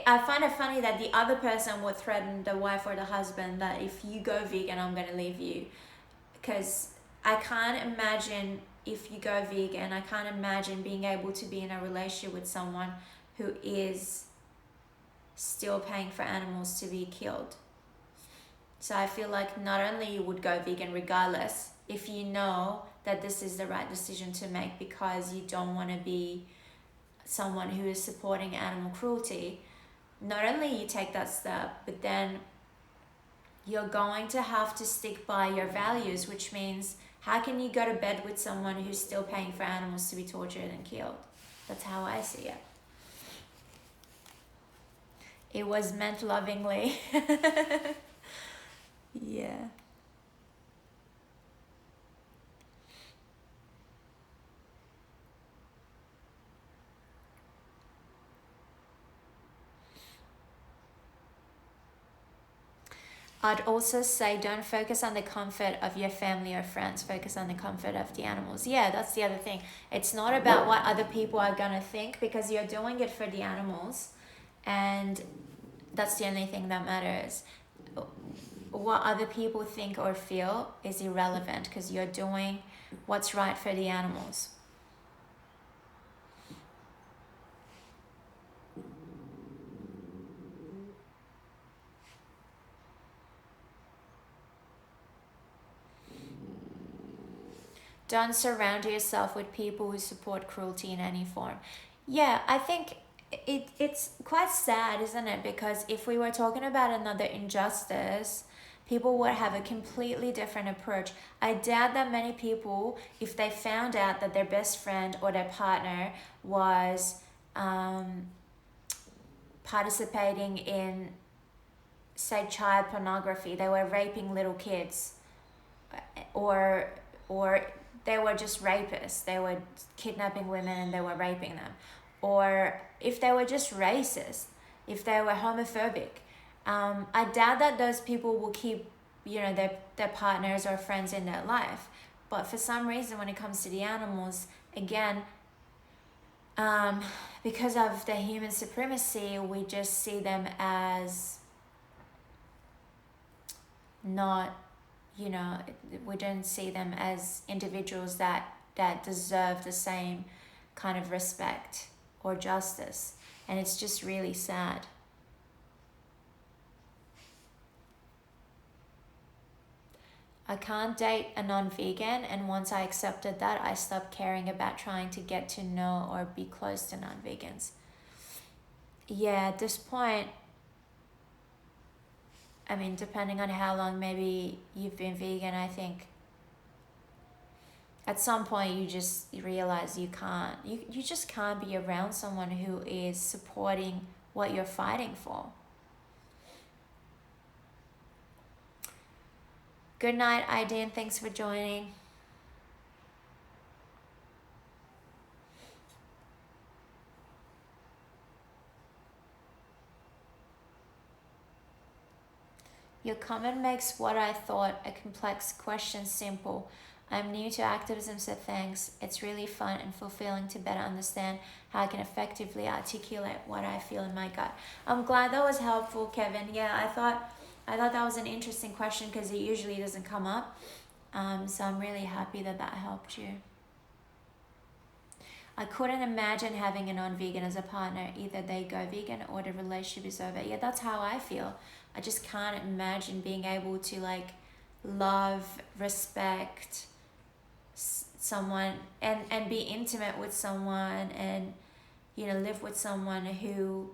find it funny that the other person would threaten the wife or the husband that if you go vegan, I'm going to leave you. Because I can't imagine, if you go vegan, I can't imagine being able to be in a relationship with someone who is still paying for animals to be killed. So I feel like not only you would go vegan regardless, if you know that this is the right decision to make because you don't want to be someone who is supporting animal cruelty, not only you take that step, but then you're going to have to stick by your values, which means how can you go to bed with someone who's still paying for animals to be tortured and killed? That's how I see it. It was meant lovingly. Yeah. I'd also say don't focus on the comfort of your family or friends, focus on the comfort of the animals. Yeah, that's the other thing. It's not about what other people are going to think, because you're doing it for the animals. And That's the only thing that matters. What other people think or feel is irrelevant, because you're doing what's right for the animals. Don't surround yourself with people who support cruelty in any form. Yeah, I think it's quite sad, isn't it? Because if we were talking about another injustice, people would have a completely different approach. I doubt that many people, if they found out that their best friend or their partner was participating in, say, child pornography, they were raping little kids, or they were just rapists, they were kidnapping women and they were raping them, or if they were just racist, if they were homophobic, I doubt that those people will keep, their partners or friends in their life. But for some reason, when it comes to the animals, again, because of the human supremacy, we just see them as not, we don't see them as individuals that deserve the same kind of respect or justice. And it's just really sad. I can't date a non-vegan, and once I accepted that, I stopped caring about trying to get to know or be close to non-vegans. Yeah, at this point, I mean, depending on how long maybe you've been vegan, I think at some point you just realize you just can't be around someone who is supporting what you're fighting for. Good night, Aideen. Thanks for joining. Your comment makes what I thought a complex question simple. I'm new to activism, so thanks. It's really fun and fulfilling to better understand how I can effectively articulate what I feel in my gut. I'm glad that was helpful, Kevin. Yeah, I thought that was an interesting question because it usually doesn't come up. So I'm really happy that helped you. I couldn't imagine having a non-vegan as a partner. Either they go vegan or the relationship is over. Yeah, that's how I feel. I just can't imagine being able to love, respect someone and be intimate with someone and live with someone who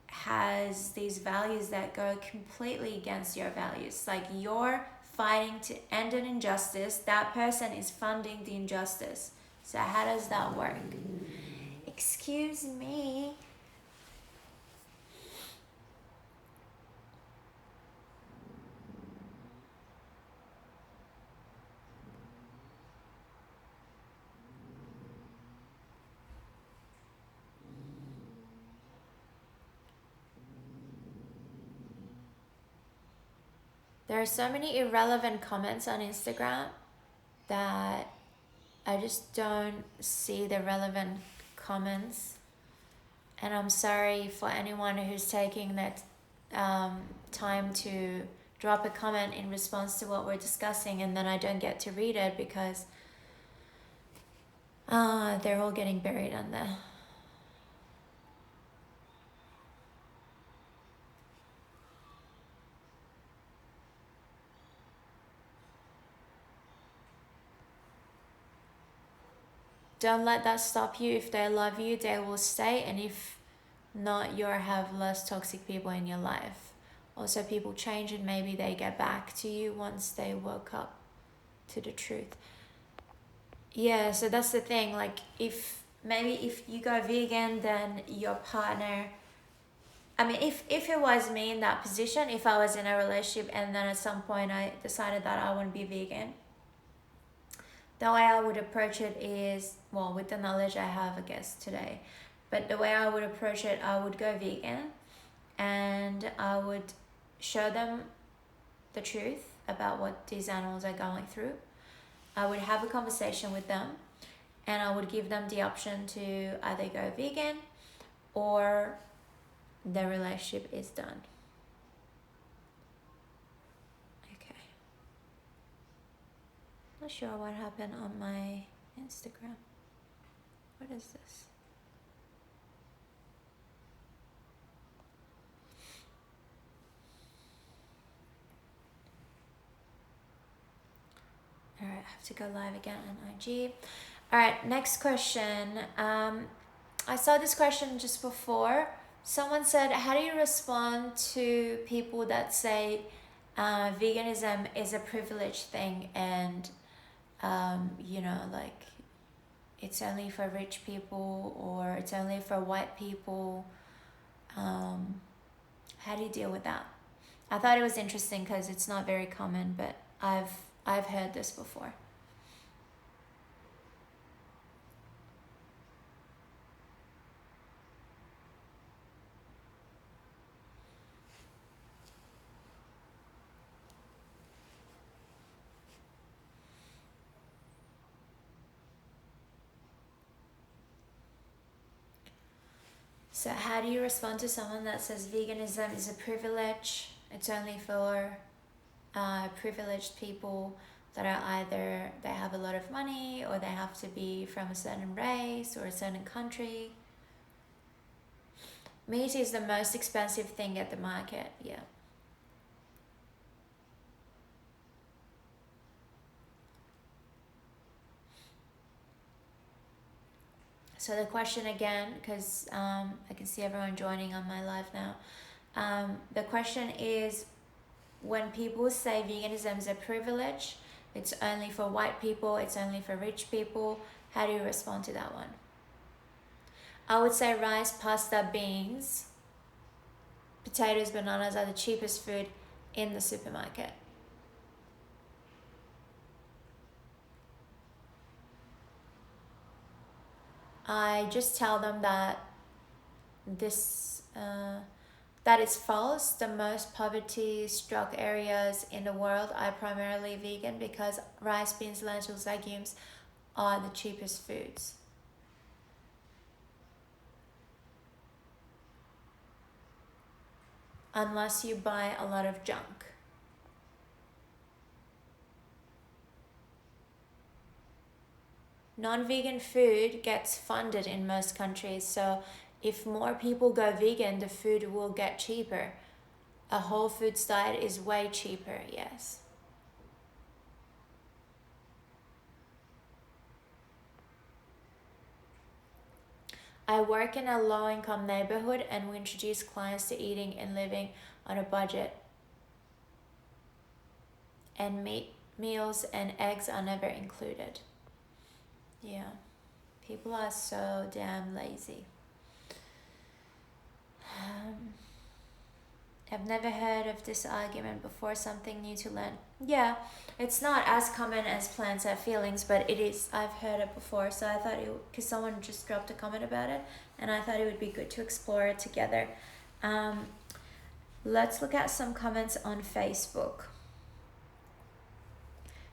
has these values that go completely against your values. Like, you're fighting to end an injustice, that person is funding the injustice. So how does that work? Excuse me. There are so many irrelevant comments on Instagram that I just don't see the relevant comments. And I'm sorry for anyone who's taking that time to drop a comment in response to what we're discussing, and then I don't get to read it because they're all getting buried on there. Don't let that stop you. If they love you, they will stay, and if not, you'll have less toxic people in your life. Also, people change and maybe they get back to you once they woke up to the truth. Yeah, so that's the thing. Like, if you go vegan, then your partner, I mean, if it was me in that position, if I was in a relationship and then at some point I decided that I want to be vegan, the way I would approach it is, well, with the knowledge I have, I guess, today, but the way I would approach it, I would go vegan and I would show them the truth about what these animals are going through. I would have a conversation with them and I would give them the option to either go vegan or the relationship is done. Okay. Not sure what happened on my Instagram. What is this? Alright, I have to go live again on IG. Alright, next question. I saw this question just before. Someone said, how do you respond to people that say veganism is a privileged thing and, you know, like it's only for rich people or it's only for white people? How do you deal with that? I thought it was interesting because it's not very common, but I've heard this before. So how do you respond to someone that says veganism is a privilege? It's only for privileged people that are either they have a lot of money or they have to be from a certain race or a certain country. Meat is the most expensive thing at the market, yeah. So the question again, because I can see everyone joining on my live now. The question is, when people say veganism is a privilege, it's only for white people, it's only for rich people, how do you respond to that one? I would say rice, pasta, beans, potatoes, bananas are the cheapest food in the supermarket. I just tell them that that is false. The most poverty-struck areas in the world are primarily vegan because rice, beans, lentils, legumes are the cheapest foods. Unless you buy a lot of junk. Non-vegan food gets funded in most countries, so if more people go vegan, the food will get cheaper. A whole foods diet is way cheaper, yes. I work in a low-income neighborhood and we introduce clients to eating and living on a budget. And meat, meals and eggs are never included. Yeah, people are so damn lazy. I've never heard of this argument before, something new to learn. Yeah, it's not as common as plants have feelings, but it is. I've heard it before, so I thought because someone just dropped a comment about it, and I thought it would be good to explore it together. Let's look at some comments on Facebook.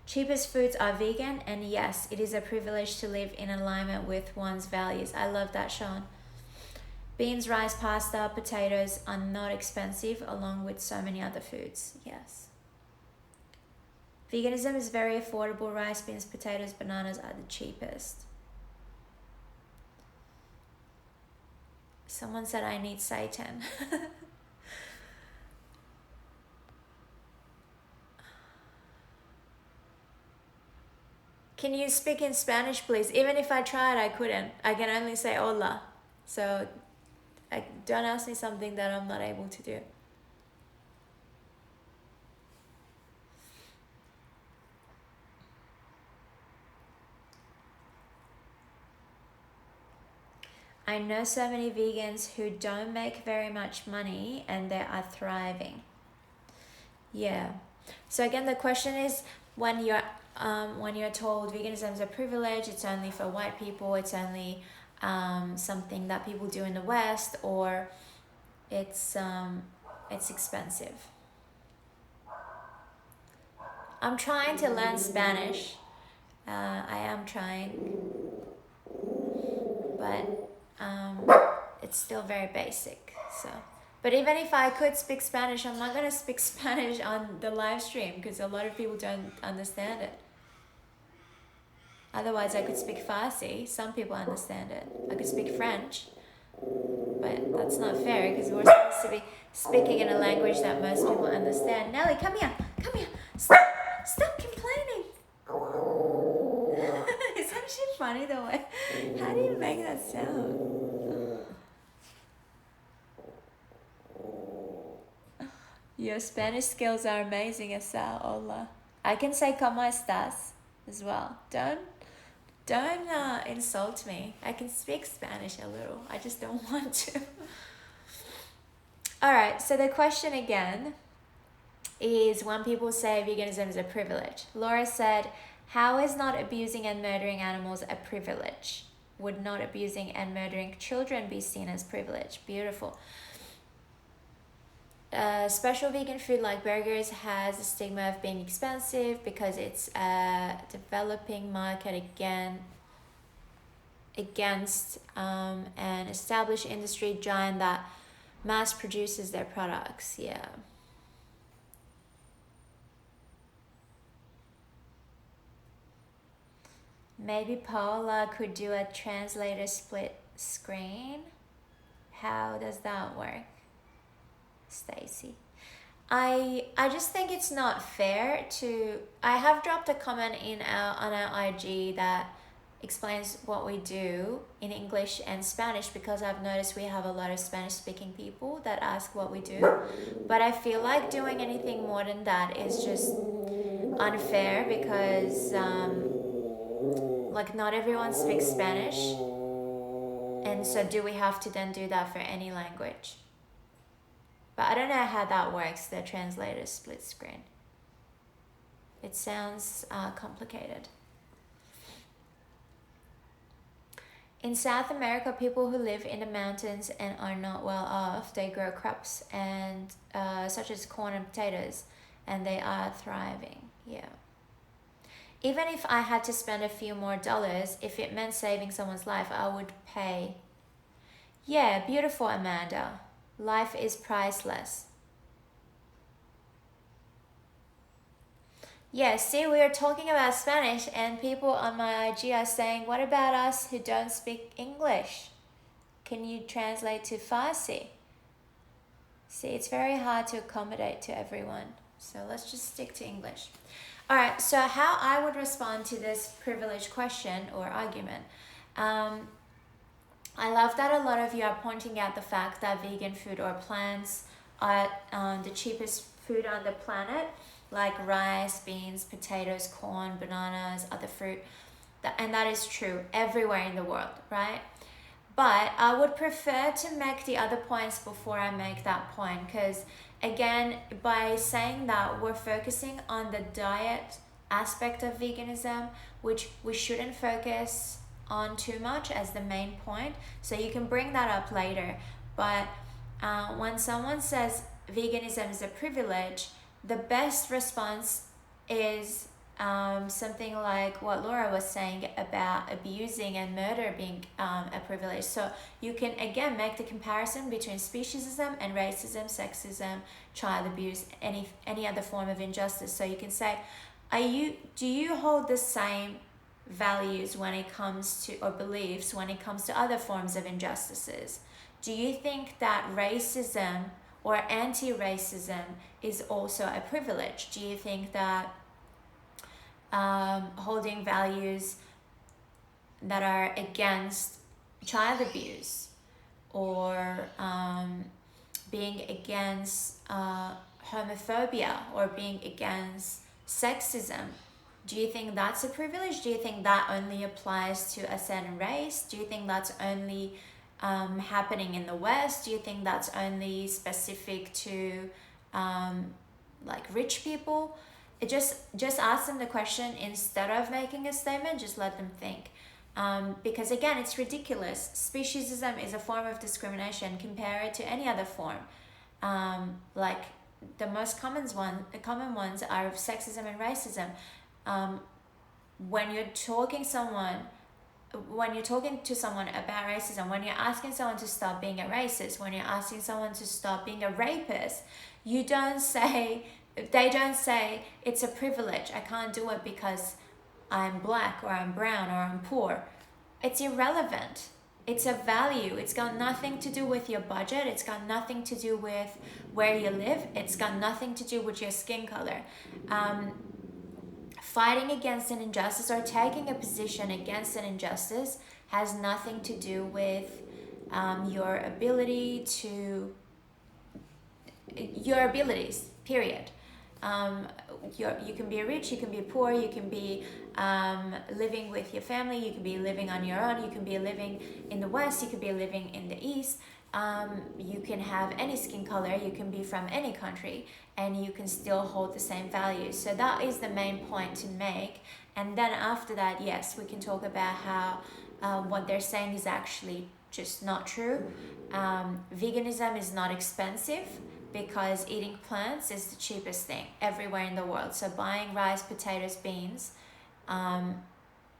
Cheapest foods are vegan, and yes, it is a privilege to live in alignment with one's values. I love that, Sean. Beans, rice, pasta, potatoes are not expensive, along with so many other foods. Yes. Veganism is very affordable. Rice, beans, potatoes, bananas are the cheapest. Someone said I need Satan. Can you speak in Spanish, please? Even if I tried, I couldn't. I can only say hola. So don't ask me something that I'm not able to do. I know so many vegans who don't make very much money and they are thriving. Yeah. So again, the question is, when you're told veganism is a privilege, it's only for white people, it's only something that people do in the West, or it's expensive. I'm trying to learn Spanish. I am trying, but it's still very basic. So But even if I could speak Spanish, I'm not going to speak Spanish on the live stream because a lot of people don't understand it. Otherwise, I could speak Farsi. Some people understand it. I could speak French. But that's not fair because we're supposed to be speaking in a language that most people understand. Nelly, come here. Come here. Stop complaining. It's actually funny the way. How do you make that sound? Your Spanish skills are amazing, Esa. Hola. I can say como estás as well. Don't insult me. I can speak Spanish a little. I just don't want to. All right. So the question again is when people say veganism is a privilege. Laura said, how is not abusing and murdering animals a privilege? Would not abusing and murdering children be seen as privilege? Beautiful. Special vegan food like burgers has a stigma of being expensive because it's a developing market against an established industry giant that mass produces their products. Yeah. Maybe Paula could do a translator split screen. How does that work? Stacy. I just think it's not fair to... I have dropped a comment on our IG that explains what we do in English and Spanish because I've noticed we have a lot of Spanish speaking people that ask what we do. But I feel like doing anything more than that is just unfair because like not everyone speaks Spanish. And so do we have to then do that for any language? But I don't know how that works, the translator split screen. It sounds complicated. In South America, people who live in the mountains and are not well off, they grow crops and such as corn and potatoes, and they are thriving. Yeah. Even if I had to spend a few more dollars, if it meant saving someone's life, I would pay. Yeah, beautiful, Amanda. Life is priceless. Yeah, see, we are talking about Spanish and people on my IG are saying, what about us who don't speak English? Can you translate to Farsi? See, it's very hard to accommodate to everyone. So let's just stick to English. All right, so how I would respond to this privilege question or argument. I love that a lot of you are pointing out the fact that vegan food or plants are the cheapest food on the planet, like rice, beans, potatoes, corn, bananas, other fruit. And that is true everywhere in the world, right? But I would prefer to make the other points before I make that point because, again, by saying that, we're focusing on the diet aspect of veganism, which we shouldn't focus on too much as the main point. So you can bring that up later. But when someone says veganism is a privilege, the best response is something like what Laura was saying about abusing and murder being a privilege. So you can again make the comparison between speciesism and racism, sexism, child abuse, any other form of injustice. So you can say, do you hold the same values when it comes to, or beliefs when it comes to other forms of injustices? Do you think that racism or anti-racism is also a privilege? Do you think that holding values that are against child abuse or being against homophobia or being against sexism, do you think that's a privilege? Do you think that only applies to a certain race? Do you think that's only happening in the West? Do you think that's only specific to like rich people? Just ask them the question instead of making a statement. Just let them think, because again, it's ridiculous. Speciesism is a form of discrimination. Compare it to any other form. Like the most common ones are sexism and racism. When you're talking someone when you're talking to someone about racism, when you're asking someone to stop being a racist, when you're asking someone to stop being a rapist, they don't say it's a privilege, I can't do it because I'm black or I'm brown or I'm poor. It's irrelevant. It's a value. It's got nothing to do with your budget. It's got nothing to do with where you live. It's got nothing to do with your skin color. Fighting against an injustice or taking a position against an injustice has nothing to do with your abilities, period. You can be rich, you can be poor, you can be living with your family, you can be living on your own, you can be living in the West, you can be living in the East. You can have any skin color, you can be from any country, and you can still hold the same values. So that is the main point to make. And then after that, yes, we can talk about how what they're saying is actually just not true. Veganism is not expensive because eating plants is the cheapest thing everywhere in the world. So buying rice, potatoes, beans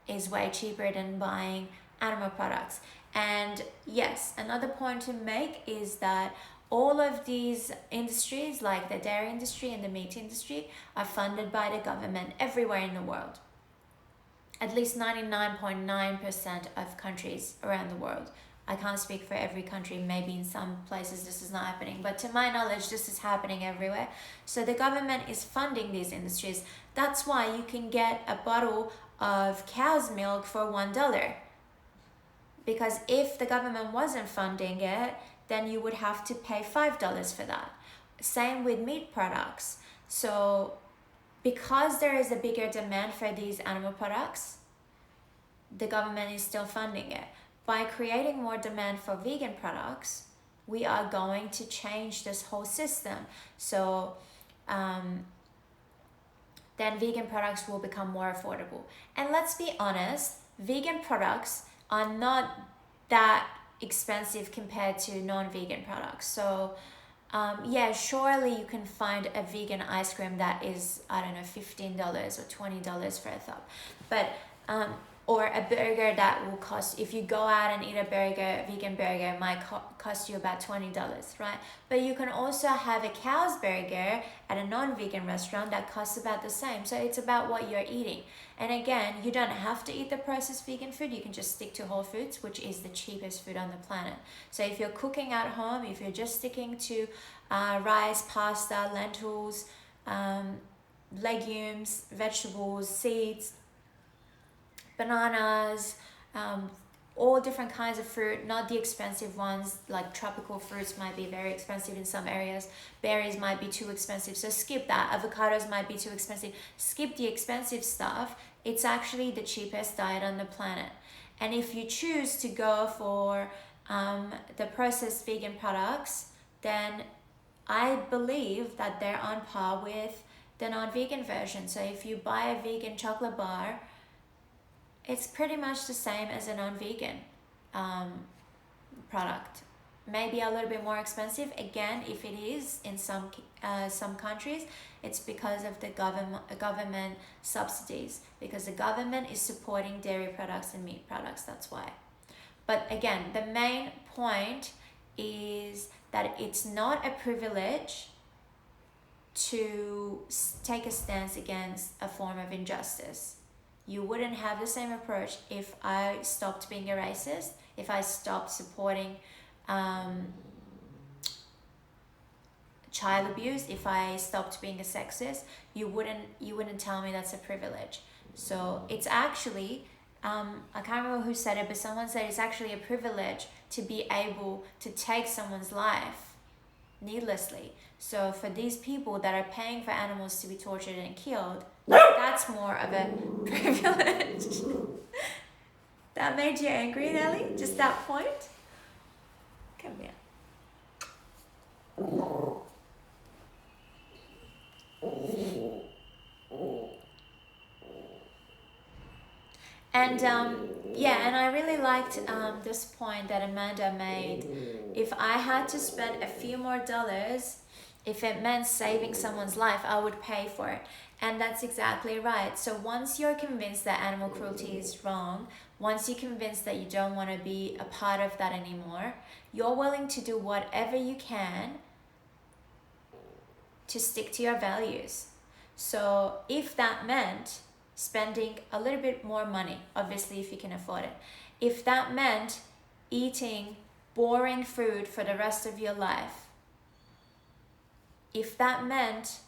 is way cheaper than buying animal products. And yes, another point to make is that all of these industries, like the dairy industry and the meat industry, are funded by the government everywhere in the world. At least 99.9% of countries around the world. I can't speak for every country, maybe in some places this is not happening, but to my knowledge this is happening everywhere. So the government is funding these industries. That's why you can get a bottle of cow's milk for $1. Because if the government wasn't funding it, then you would have to pay $5 for that. Same with meat products. So because there is a bigger demand for these animal products, the government is still funding it. By creating more demand for vegan products, we are going to change this whole system. So then vegan products will become more affordable. And let's be honest, vegan products are not that expensive compared to non-vegan products. So yeah, surely you can find a vegan ice cream that is, I don't know, $15 or $20 for a thought. But or a burger that will cost, if you go out and eat a burger, vegan burger, it might cost you about $20, right? But you can also have a cow's burger at a non-vegan restaurant that costs about the same. So it's about what you're eating. And again, you don't have to eat the processed vegan food. You can just stick to whole foods, which is the cheapest food on the planet. So if you're cooking at home, if you're just sticking to rice, pasta, lentils, legumes, vegetables, seeds, bananas, all different kinds of fruit, not the expensive ones, like tropical fruits might be very expensive in some areas. Berries might be too expensive, so skip that. Avocados might be too expensive. Skip the expensive stuff. It's actually the cheapest diet on the planet. And if you choose to go for the processed vegan products, then I believe that they're on par with the non-vegan version. So if you buy a vegan chocolate bar, it's pretty much the same as a non-vegan product. Maybe a little bit more expensive. Again, if it is in some countries, it's because of the government subsidies, because the government is supporting dairy products and meat products. That's why. But again, the main point is that it's not a privilege to take a stance against a form of injustice. You wouldn't have the same approach if I stopped being a racist, if I stopped supporting child abuse, if I stopped being a sexist. You wouldn't tell me that's a privilege. So it's actually, I can't remember who said it, but someone said it's actually a privilege to be able to take someone's life needlessly. So for these people that are paying for animals to be tortured and killed, that's more of a privilege. That made you angry, Nelly? Just that point? Come here. And yeah, and I really liked this point that Amanda made. If I had to spend a few more dollars, if it meant saving someone's life, I would pay for it. And that's exactly right. So once you're convinced that animal cruelty is wrong, once you're convinced that you don't want to be a part of that anymore, you're willing to do whatever you can to stick to your values. So if that meant spending a little bit more money, obviously if you can afford it, if that meant eating boring food for the rest of your life, if that meant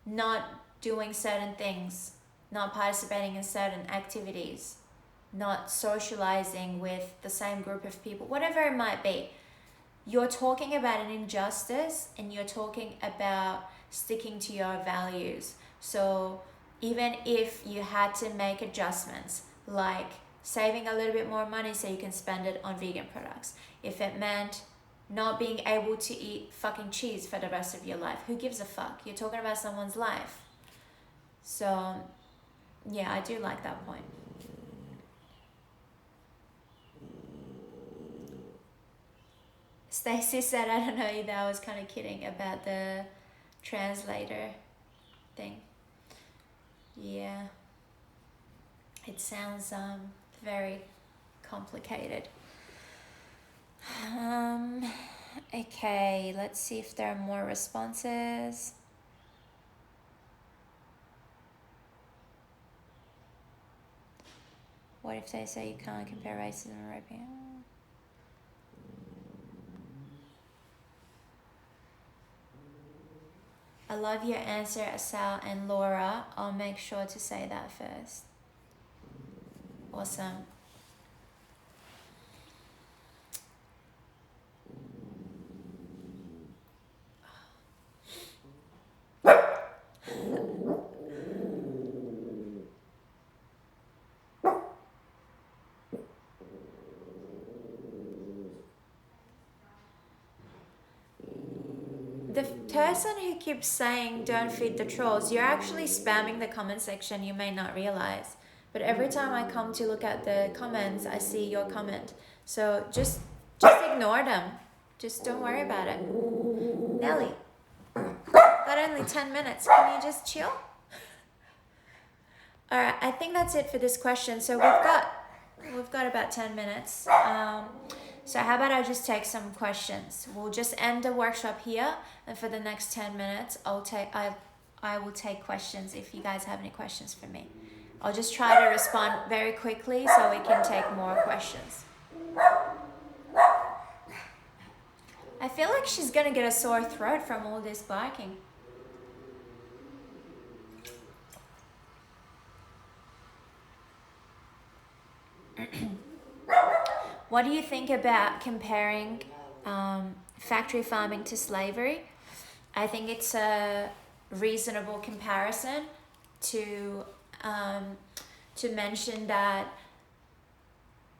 not doing certain things, not participating in certain activities, not socializing with the same group of people, whatever it might be, you're talking about an injustice and you're talking about sticking to your values. So even if you had to make adjustments, like saving a little bit more money so you can spend it on vegan products, if it meant not being able to eat fucking cheese for the rest of your life, who gives a fuck? You're talking about someone's life. So yeah, I do like that point. Stacey said, I don't know either, I was kind of kidding about the translator thing. Yeah, it sounds very complicated. Okay, let's see if there are more responses. What if they say you can't compare racism and raping? I love your answer, Asal and Laura. I'll make sure to say that first. Awesome. The person who keeps saying don't feed the trolls, you're actually spamming the comment section, you may not realize. But every time I come to look at the comments, I see your comment. So just ignore them. Just don't worry about it. Nelly, got only 10 minutes. Can you just chill? All right, I think that's it for this question. So we've got about 10 minutes. So how about I just take some questions? We'll just end the workshop here, and for the next 10 minutes, I will take questions if you guys have any questions for me. I'll just try to respond very quickly so we can take more questions. I feel like she's gonna get a sore throat from all this barking. What do you think about comparing factory farming to slavery? I think it's a reasonable comparison to mention that,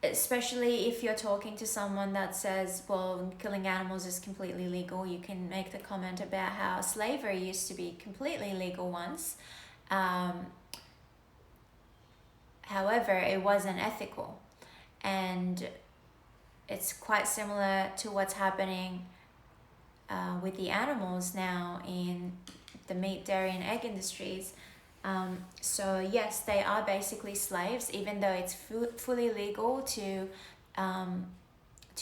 especially if you're talking to someone that says, well, killing animals is completely legal, you can make the comment about how slavery used to be completely legal once. However, it wasn't ethical. And it's quite similar to what's happening with the animals now in the meat, dairy, and egg industries. So yes, they are basically slaves, even though it's fully legal to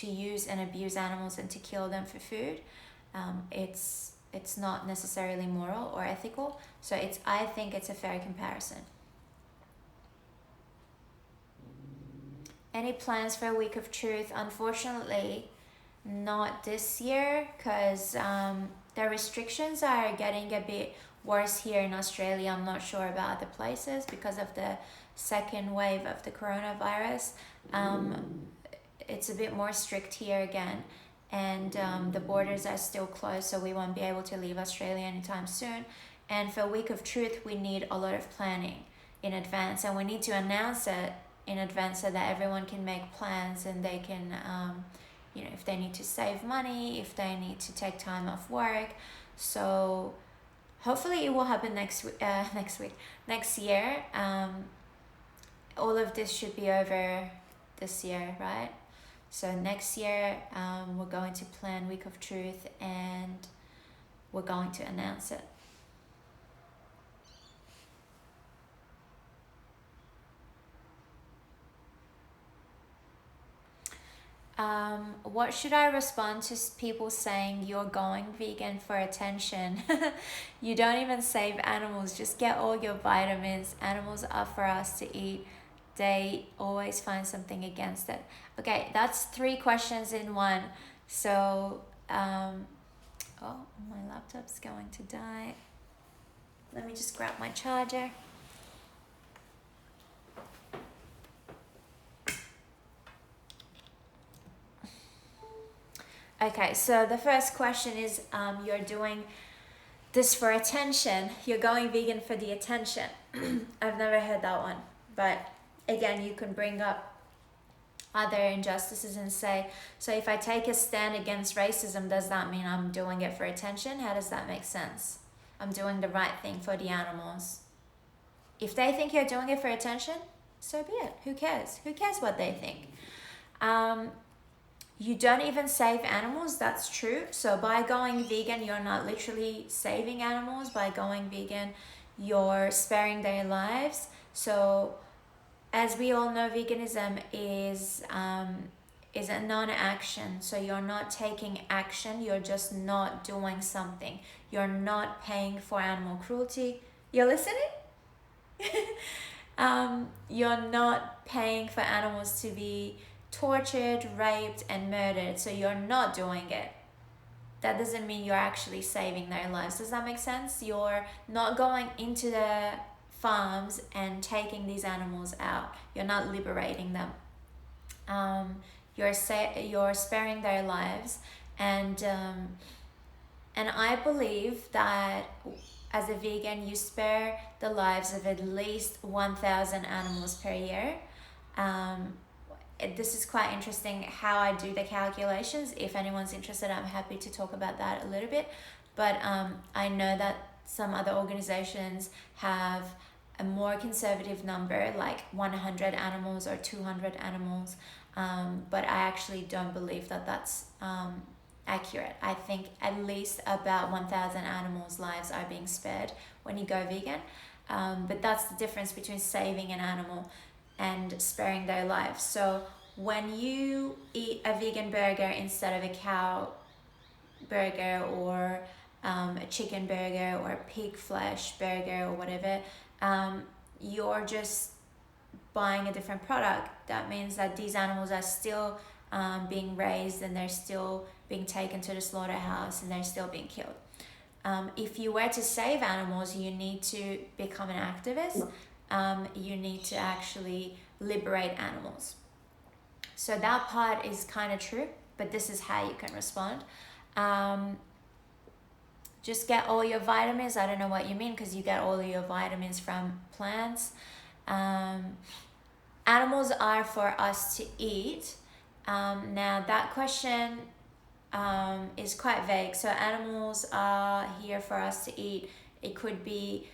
use and abuse animals and to kill them for food. It's not necessarily moral or ethical. So I think it's a fair comparison. Any plans for a week of truth? Unfortunately, not this year, because the restrictions are getting a bit worse here in Australia. I'm not sure about other places because of the second wave of the coronavirus. It's a bit more strict here again, and the borders are still closed, so we won't be able to leave Australia anytime soon. And for a week of truth, we need a lot of planning in advance, and we need to announce it in advance so that everyone can make plans and they can, if they need to save money, if they need to take time off work. So hopefully it will happen next year. All of this should be over this year, right? So next year, we're going to plan Week of Truth and we're going to announce it. What should I respond to people saying you're going vegan for attention? You don't even save animals, just get all your vitamins. Animals are for us to eat. They always find something against it. Okay, that's 3 questions in one. So, oh, my laptop's going to die. Let me just grab my charger. Okay, so the first question is you're doing this for attention. You're going vegan for the attention. I've never heard that one. But again, you can bring up other injustices and say, so if I take a stand against racism, does that mean I'm doing it for attention? How does that make sense? I'm doing the right thing for the animals. If they think you're doing it for attention, so be it. Who cares? Who cares what they think? You don't even save animals, that's true. So by going vegan, you're not literally saving animals. By going vegan, you're sparing their lives. So as we all know, veganism is a non-action. So you're not taking action, you're just not doing something. You're not paying for animal cruelty. You're listening? You're not paying for animals to be tortured, raped, and murdered, so you're not doing it. That doesn't mean you're actually saving their lives. Does that make sense? You're not going into the farms and taking these animals out. You're not liberating them. You're sparing their lives, and I believe that as a vegan, you spare the lives of at least 1,000 animals per year. This is quite interesting how I do the calculations. If anyone's interested, I'm happy to talk about that a little bit. But I know that some other organizations have a more conservative number, like 100 animals or 200 animals. But I actually don't believe that that's accurate. I think at least about 1,000 animals' lives are being spared when you go vegan. But that's the difference between saving an animal and sparing their lives. So when you eat a vegan burger instead of a cow burger, or a chicken burger, or a pig flesh burger, or whatever, you're just buying a different product. That means that these animals are still being raised, and they're still being taken to the slaughterhouse, and they're still being killed. If you were to save animals, you need to become an activist. You need to actually liberate animals. So that part is kind of true, but this is how you can respond. Just get all your vitamins. I don't know what you mean, because you get all of your vitamins from plants. Animals are for us to eat. Now that question is quite vague. So animals are here for us to eat. It could be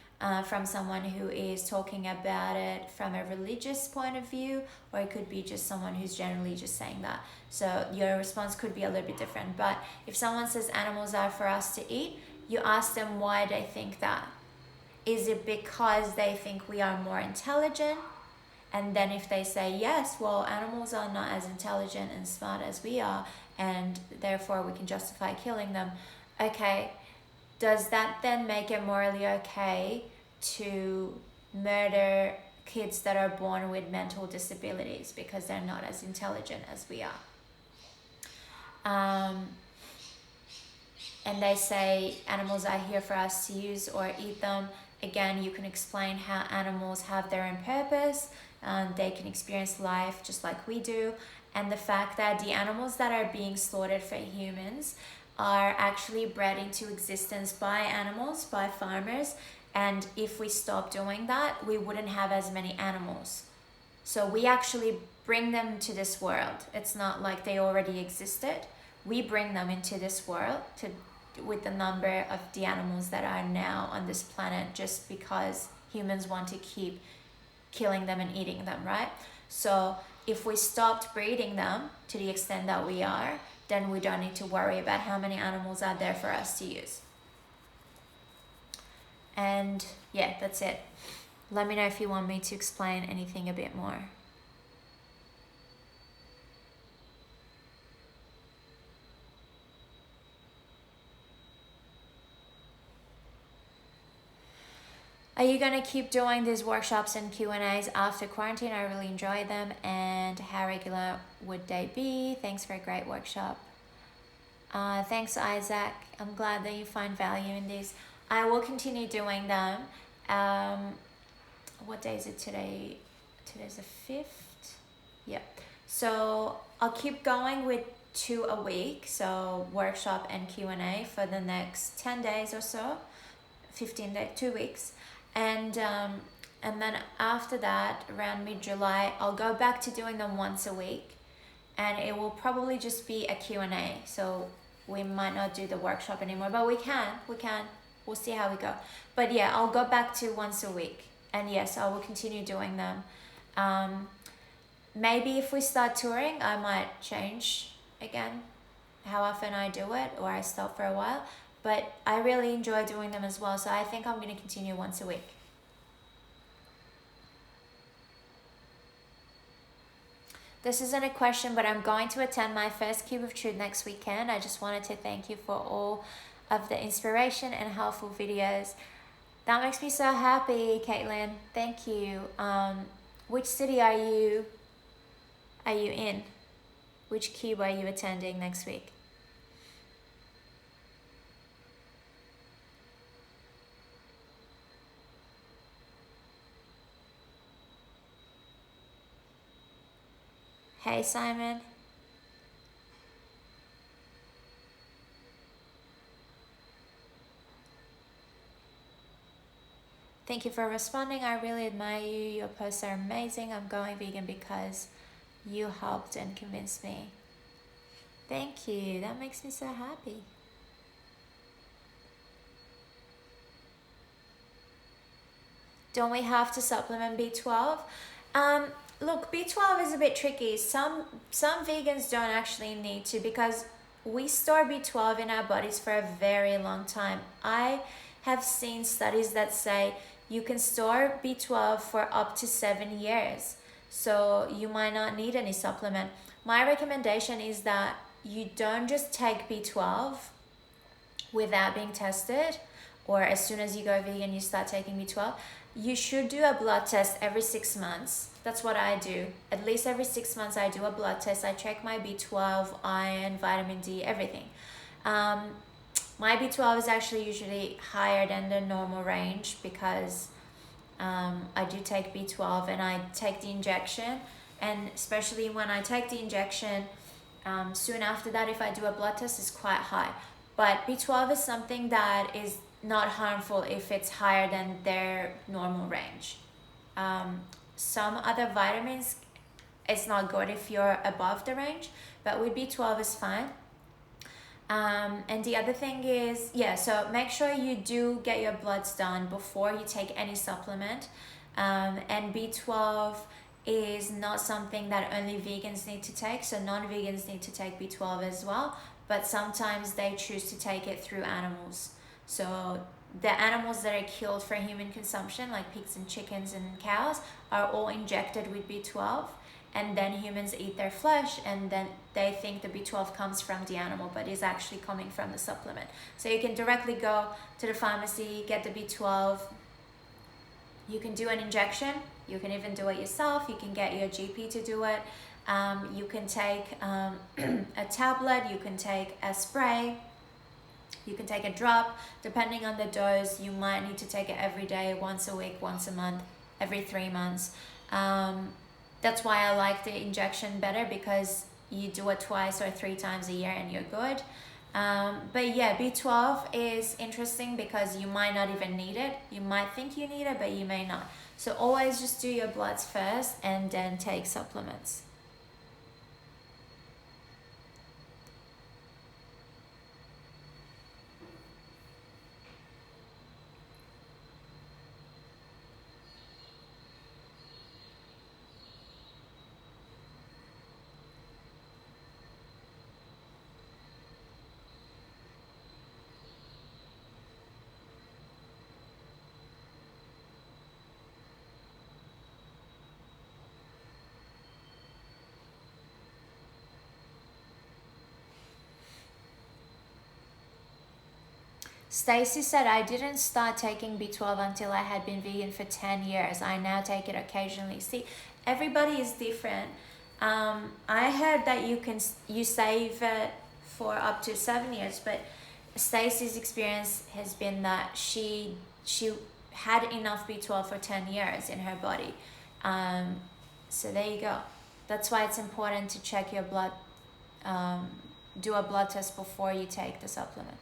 from someone who is talking about it from a religious point of view, or it could be just someone who's generally just saying that. So your response could be a little bit different. But if someone says animals are for us to eat, you ask them why they think that. Is it because they think we are more intelligent? And then if they say yes, well, animals are not as intelligent and smart as we are, and therefore we can justify killing them. Okay, does that then make it morally okay to murder kids that are born with mental disabilities because they're not as intelligent as we are? And they say animals are here for us to use or eat them. Again, you can explain how animals have their own purpose. They can experience life just like we do. And the fact that the animals that are being slaughtered for humans are actually bred into existence by animals, by farmers. And if we stop doing that, we wouldn't have as many animals. So we actually bring them to this world. It's not like they already existed. We bring them into this world with the number of the animals that are now on this planet, just because humans want to keep killing them and eating them, right? So if we stopped breeding them to the extent that we are, then we don't need to worry about how many animals are there for us to use. And yeah, that's it. Let me know if you want me to explain anything a bit more. Are you going to keep doing these workshops and Q&As after quarantine? I really enjoy them. And how regular would they be? Thanks for a great workshop. Thanks, Isaac. I'm glad that you find value in these. I will continue doing them. What day is it today? Today's the 5th. Yeah. So I'll keep going with 2 a week. So workshop and Q&A for the next 10 days or so. 15 days, 2 weeks. And then after that, around mid-July, I'll go back to doing them once a week. And it will probably just be a Q&A. So we might not do the workshop anymore, but we can. We'll see how we go. But yeah, I'll go back to once a week. And yes, I will continue doing them. Maybe if we start touring, I might change again how often I do it, or I stop for a while. But I really enjoy doing them as well. So I think I'm going to continue once a week. This isn't a question, but I'm going to attend my first Cube of Truth next weekend. I just wanted to thank you for all of the inspiration and helpful videos. That makes me so happy, Caitlin. Thank you. Which city are you in? Which cube are you attending next week? Hey, Simon. Thank you for responding. I really admire you. Your posts are amazing. I'm going vegan because you helped and convinced me. Thank you. That makes me so happy. Don't we have to supplement B12? Look, B12 is a bit tricky. Some vegans don't actually need to, because we store B12 in our bodies for a very long time. I have seen studies that say you can store B12 for up to 7 years. So you might not need any supplement. My recommendation is that you don't just take B12 without being tested, or as soon as you go vegan, you start taking B12. You should do a blood test every 6 months. That's what I do. At least every 6 months, I do a blood test. I check my B12, iron, vitamin D, everything. My B12 is actually usually higher than the normal range because I do take B12 and I take the injection. And especially when I take the injection, soon after that, if I do a blood test, it's quite high. But B12 is something that is not harmful if it's higher than their normal range. Some other vitamins, it's not good if you're above the range, but with B12 is fine. And the other thing is, so make sure you do get your bloods done before you take any supplement. And B12 is not something that only vegans need to take, so non-vegans need to take B12 as well, but sometimes they choose to take it through animals. So the animals that are killed for human consumption, like pigs and chickens and cows, are all injected with B12, and then humans eat their flesh, and then they think the B12 comes from the animal, but is actually coming from the supplement. So you can directly go to the pharmacy, get the B12. You can do an injection. You can even do it yourself. You can get your GP to do it. You can take a tablet. You can take a spray. You can take a drop. Depending on the dose, you might need to take it every day, once a week, once a month, every 3 months. That's why I like the injection better, because you do it 2 or 3 times a year and you're good. But yeah, B12 is interesting because you might not even need it. You might think you need it, but you may not. So always just do your bloods first and then take supplements. Stacy said, I didn't start taking B12 until I had been vegan for 10 years. I now take it occasionally. See, everybody is different. I heard that you save it for up to 7 years, but Stacy's experience has been that she had enough B12 for 10 years in her body. So there you go. That's why it's important to check your blood, do a blood test before you take the supplement.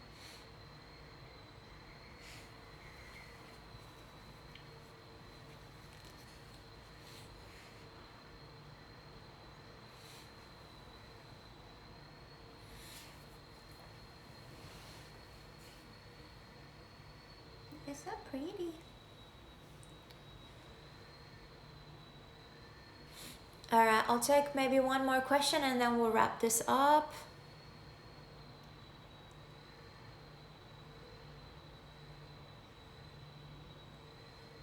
Is that pretty? All right, I'll take maybe one more question and then we'll wrap this up.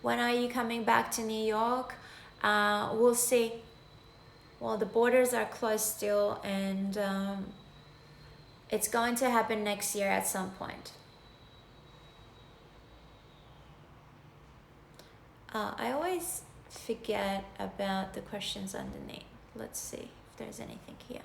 When are you coming back to New York? We'll see. Well, the borders are closed still, and it's going to happen next year at some point. I always forget about the questions underneath. Let's see if there's anything here.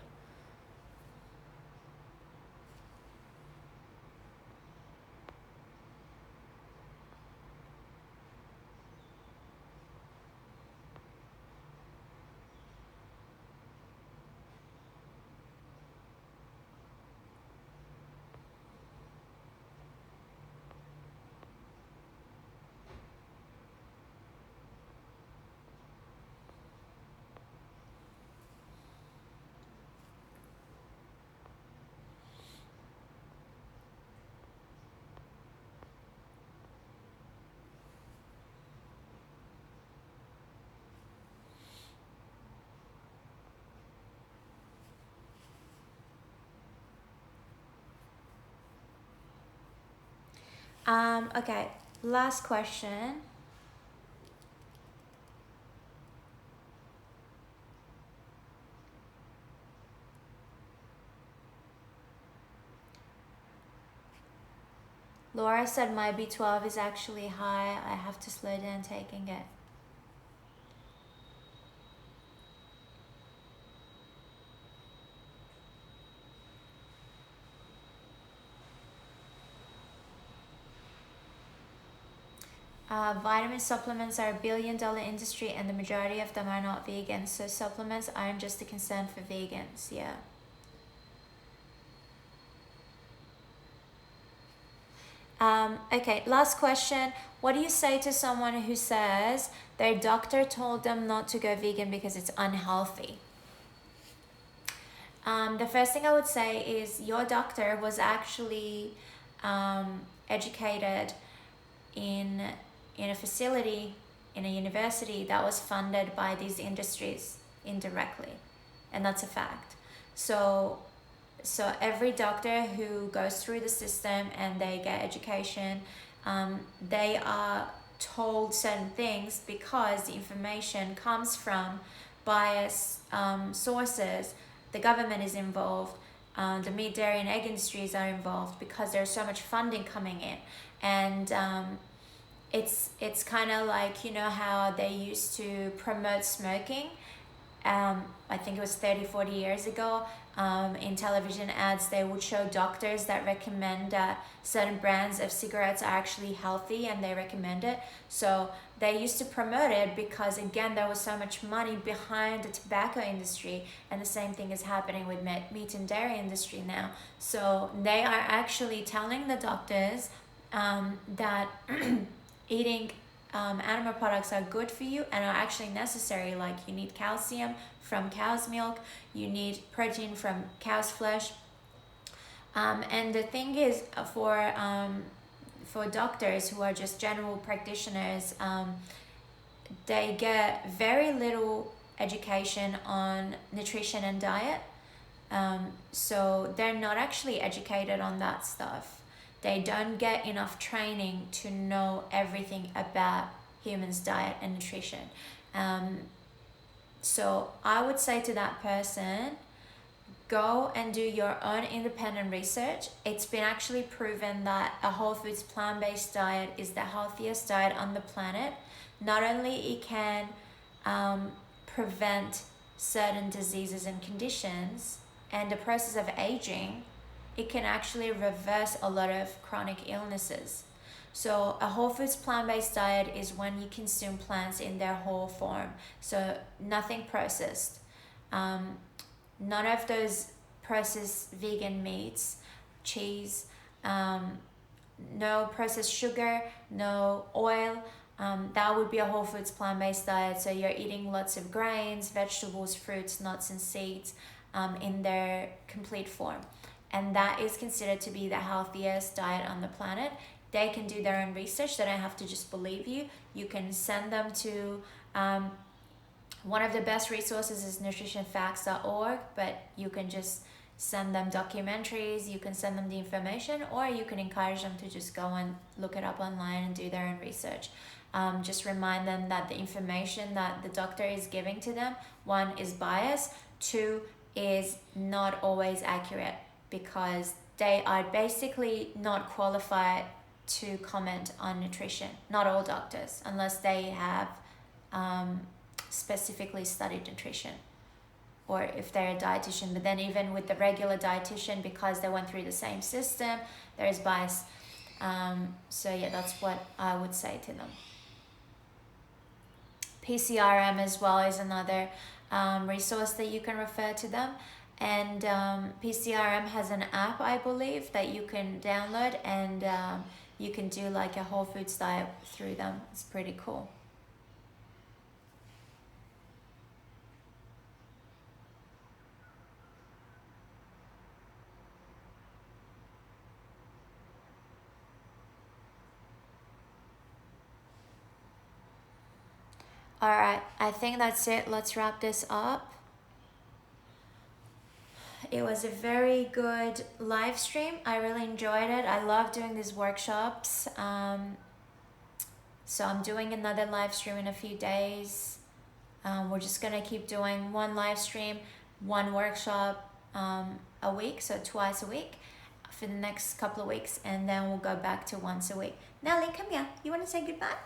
Okay, last question. Laura said my B12 is actually high. I have to slow down taking it. Vitamin supplements are $1 billion industry and the majority of them are not vegan. So supplements aren't just a concern for vegans. Yeah. Okay, last question. What do you say to someone who says their doctor told them not to go vegan because it's unhealthy? The first thing I would say is your doctor was actually educated in a facility, in a university that was funded by these industries indirectly, and that's a fact. So every doctor who goes through the system and they get education, they are told certain things because the information comes from biased sources. The government is involved, the meat, dairy and egg industries are involved because there's so much funding coming in. And it's kind of like, you know how they used to promote smoking, I think it was 30-40 years ago, in television ads they would show doctors that recommend that certain brands of cigarettes are actually healthy and they recommend it. So they used to promote it because, again, there was so much money behind the tobacco industry, and the same thing is happening with meat and dairy industry now. So they are actually telling the doctors that eating animal products are good for you and are actually necessary. Like, you need calcium from cow's milk, you need protein from cow's flesh, and the thing is, for doctors who are just general practitioners, they get very little education on nutrition and diet, so they're not actually educated on that stuff. They don't get enough training to know everything about humans' diet and nutrition. So I would say to that person, go and do your own independent research, it's been actually proven that a whole foods plant-based diet is the healthiest diet on the planet. Not only it can prevent certain diseases and conditions and the process of aging, it can actually reverse a lot of chronic illnesses. So a whole foods plant-based diet is when you consume plants in their whole form, so nothing processed. None of those processed vegan meats, cheese, no processed sugar, no oil. That would be a whole foods plant-based diet. So you're eating lots of grains, vegetables, fruits, nuts and seeds in their complete form. And that is considered to be the healthiest diet on the planet. They can do their own research. They don't have to just believe you. You can send them to one of the best resources is nutritionfacts.org, but you can just send them documentaries, you can send them the information, or you can encourage them to just go and look it up online and do their own research. Just remind them that the information that the doctor is giving to them, one, is biased, two, is not always accurate, because they are basically not qualified to comment on nutrition. Not all doctors, unless they have specifically studied nutrition, or if they're a dietitian. But then even with the regular dietitian, because they went through the same system, there is bias. So yeah, that's what I would say to them. PCRM as well is another resource that you can refer to them. And PCRM has an app, I believe, that you can download, and you can do like a whole foods diet through them. It's pretty cool. All right, I think that's it. Let's wrap this up. It was a very good live stream. I really enjoyed it. I love doing these workshops. So I'm doing another live stream in a few days. We're just gonna keep doing one live stream, one workshop a week, so twice a week for the next couple of weeks, and then we'll go back to once a week. Nelly, come here. You want to say goodbye?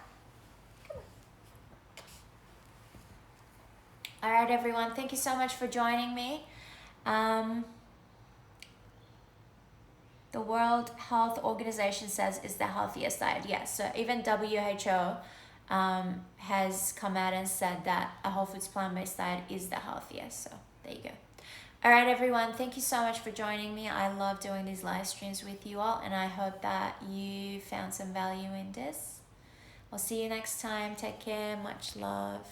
All right, everyone. Thank you so much for joining me. The World Health Organization says it's the healthiest diet. Yes, so even WHO has come out and said that a whole foods plant-based diet is the healthiest. So there you go. All right, everyone. Thank you so much for joining me. I love doing these live streams with you all, and I hope that you found some value in this. I'll see you next time. Take care. Much love.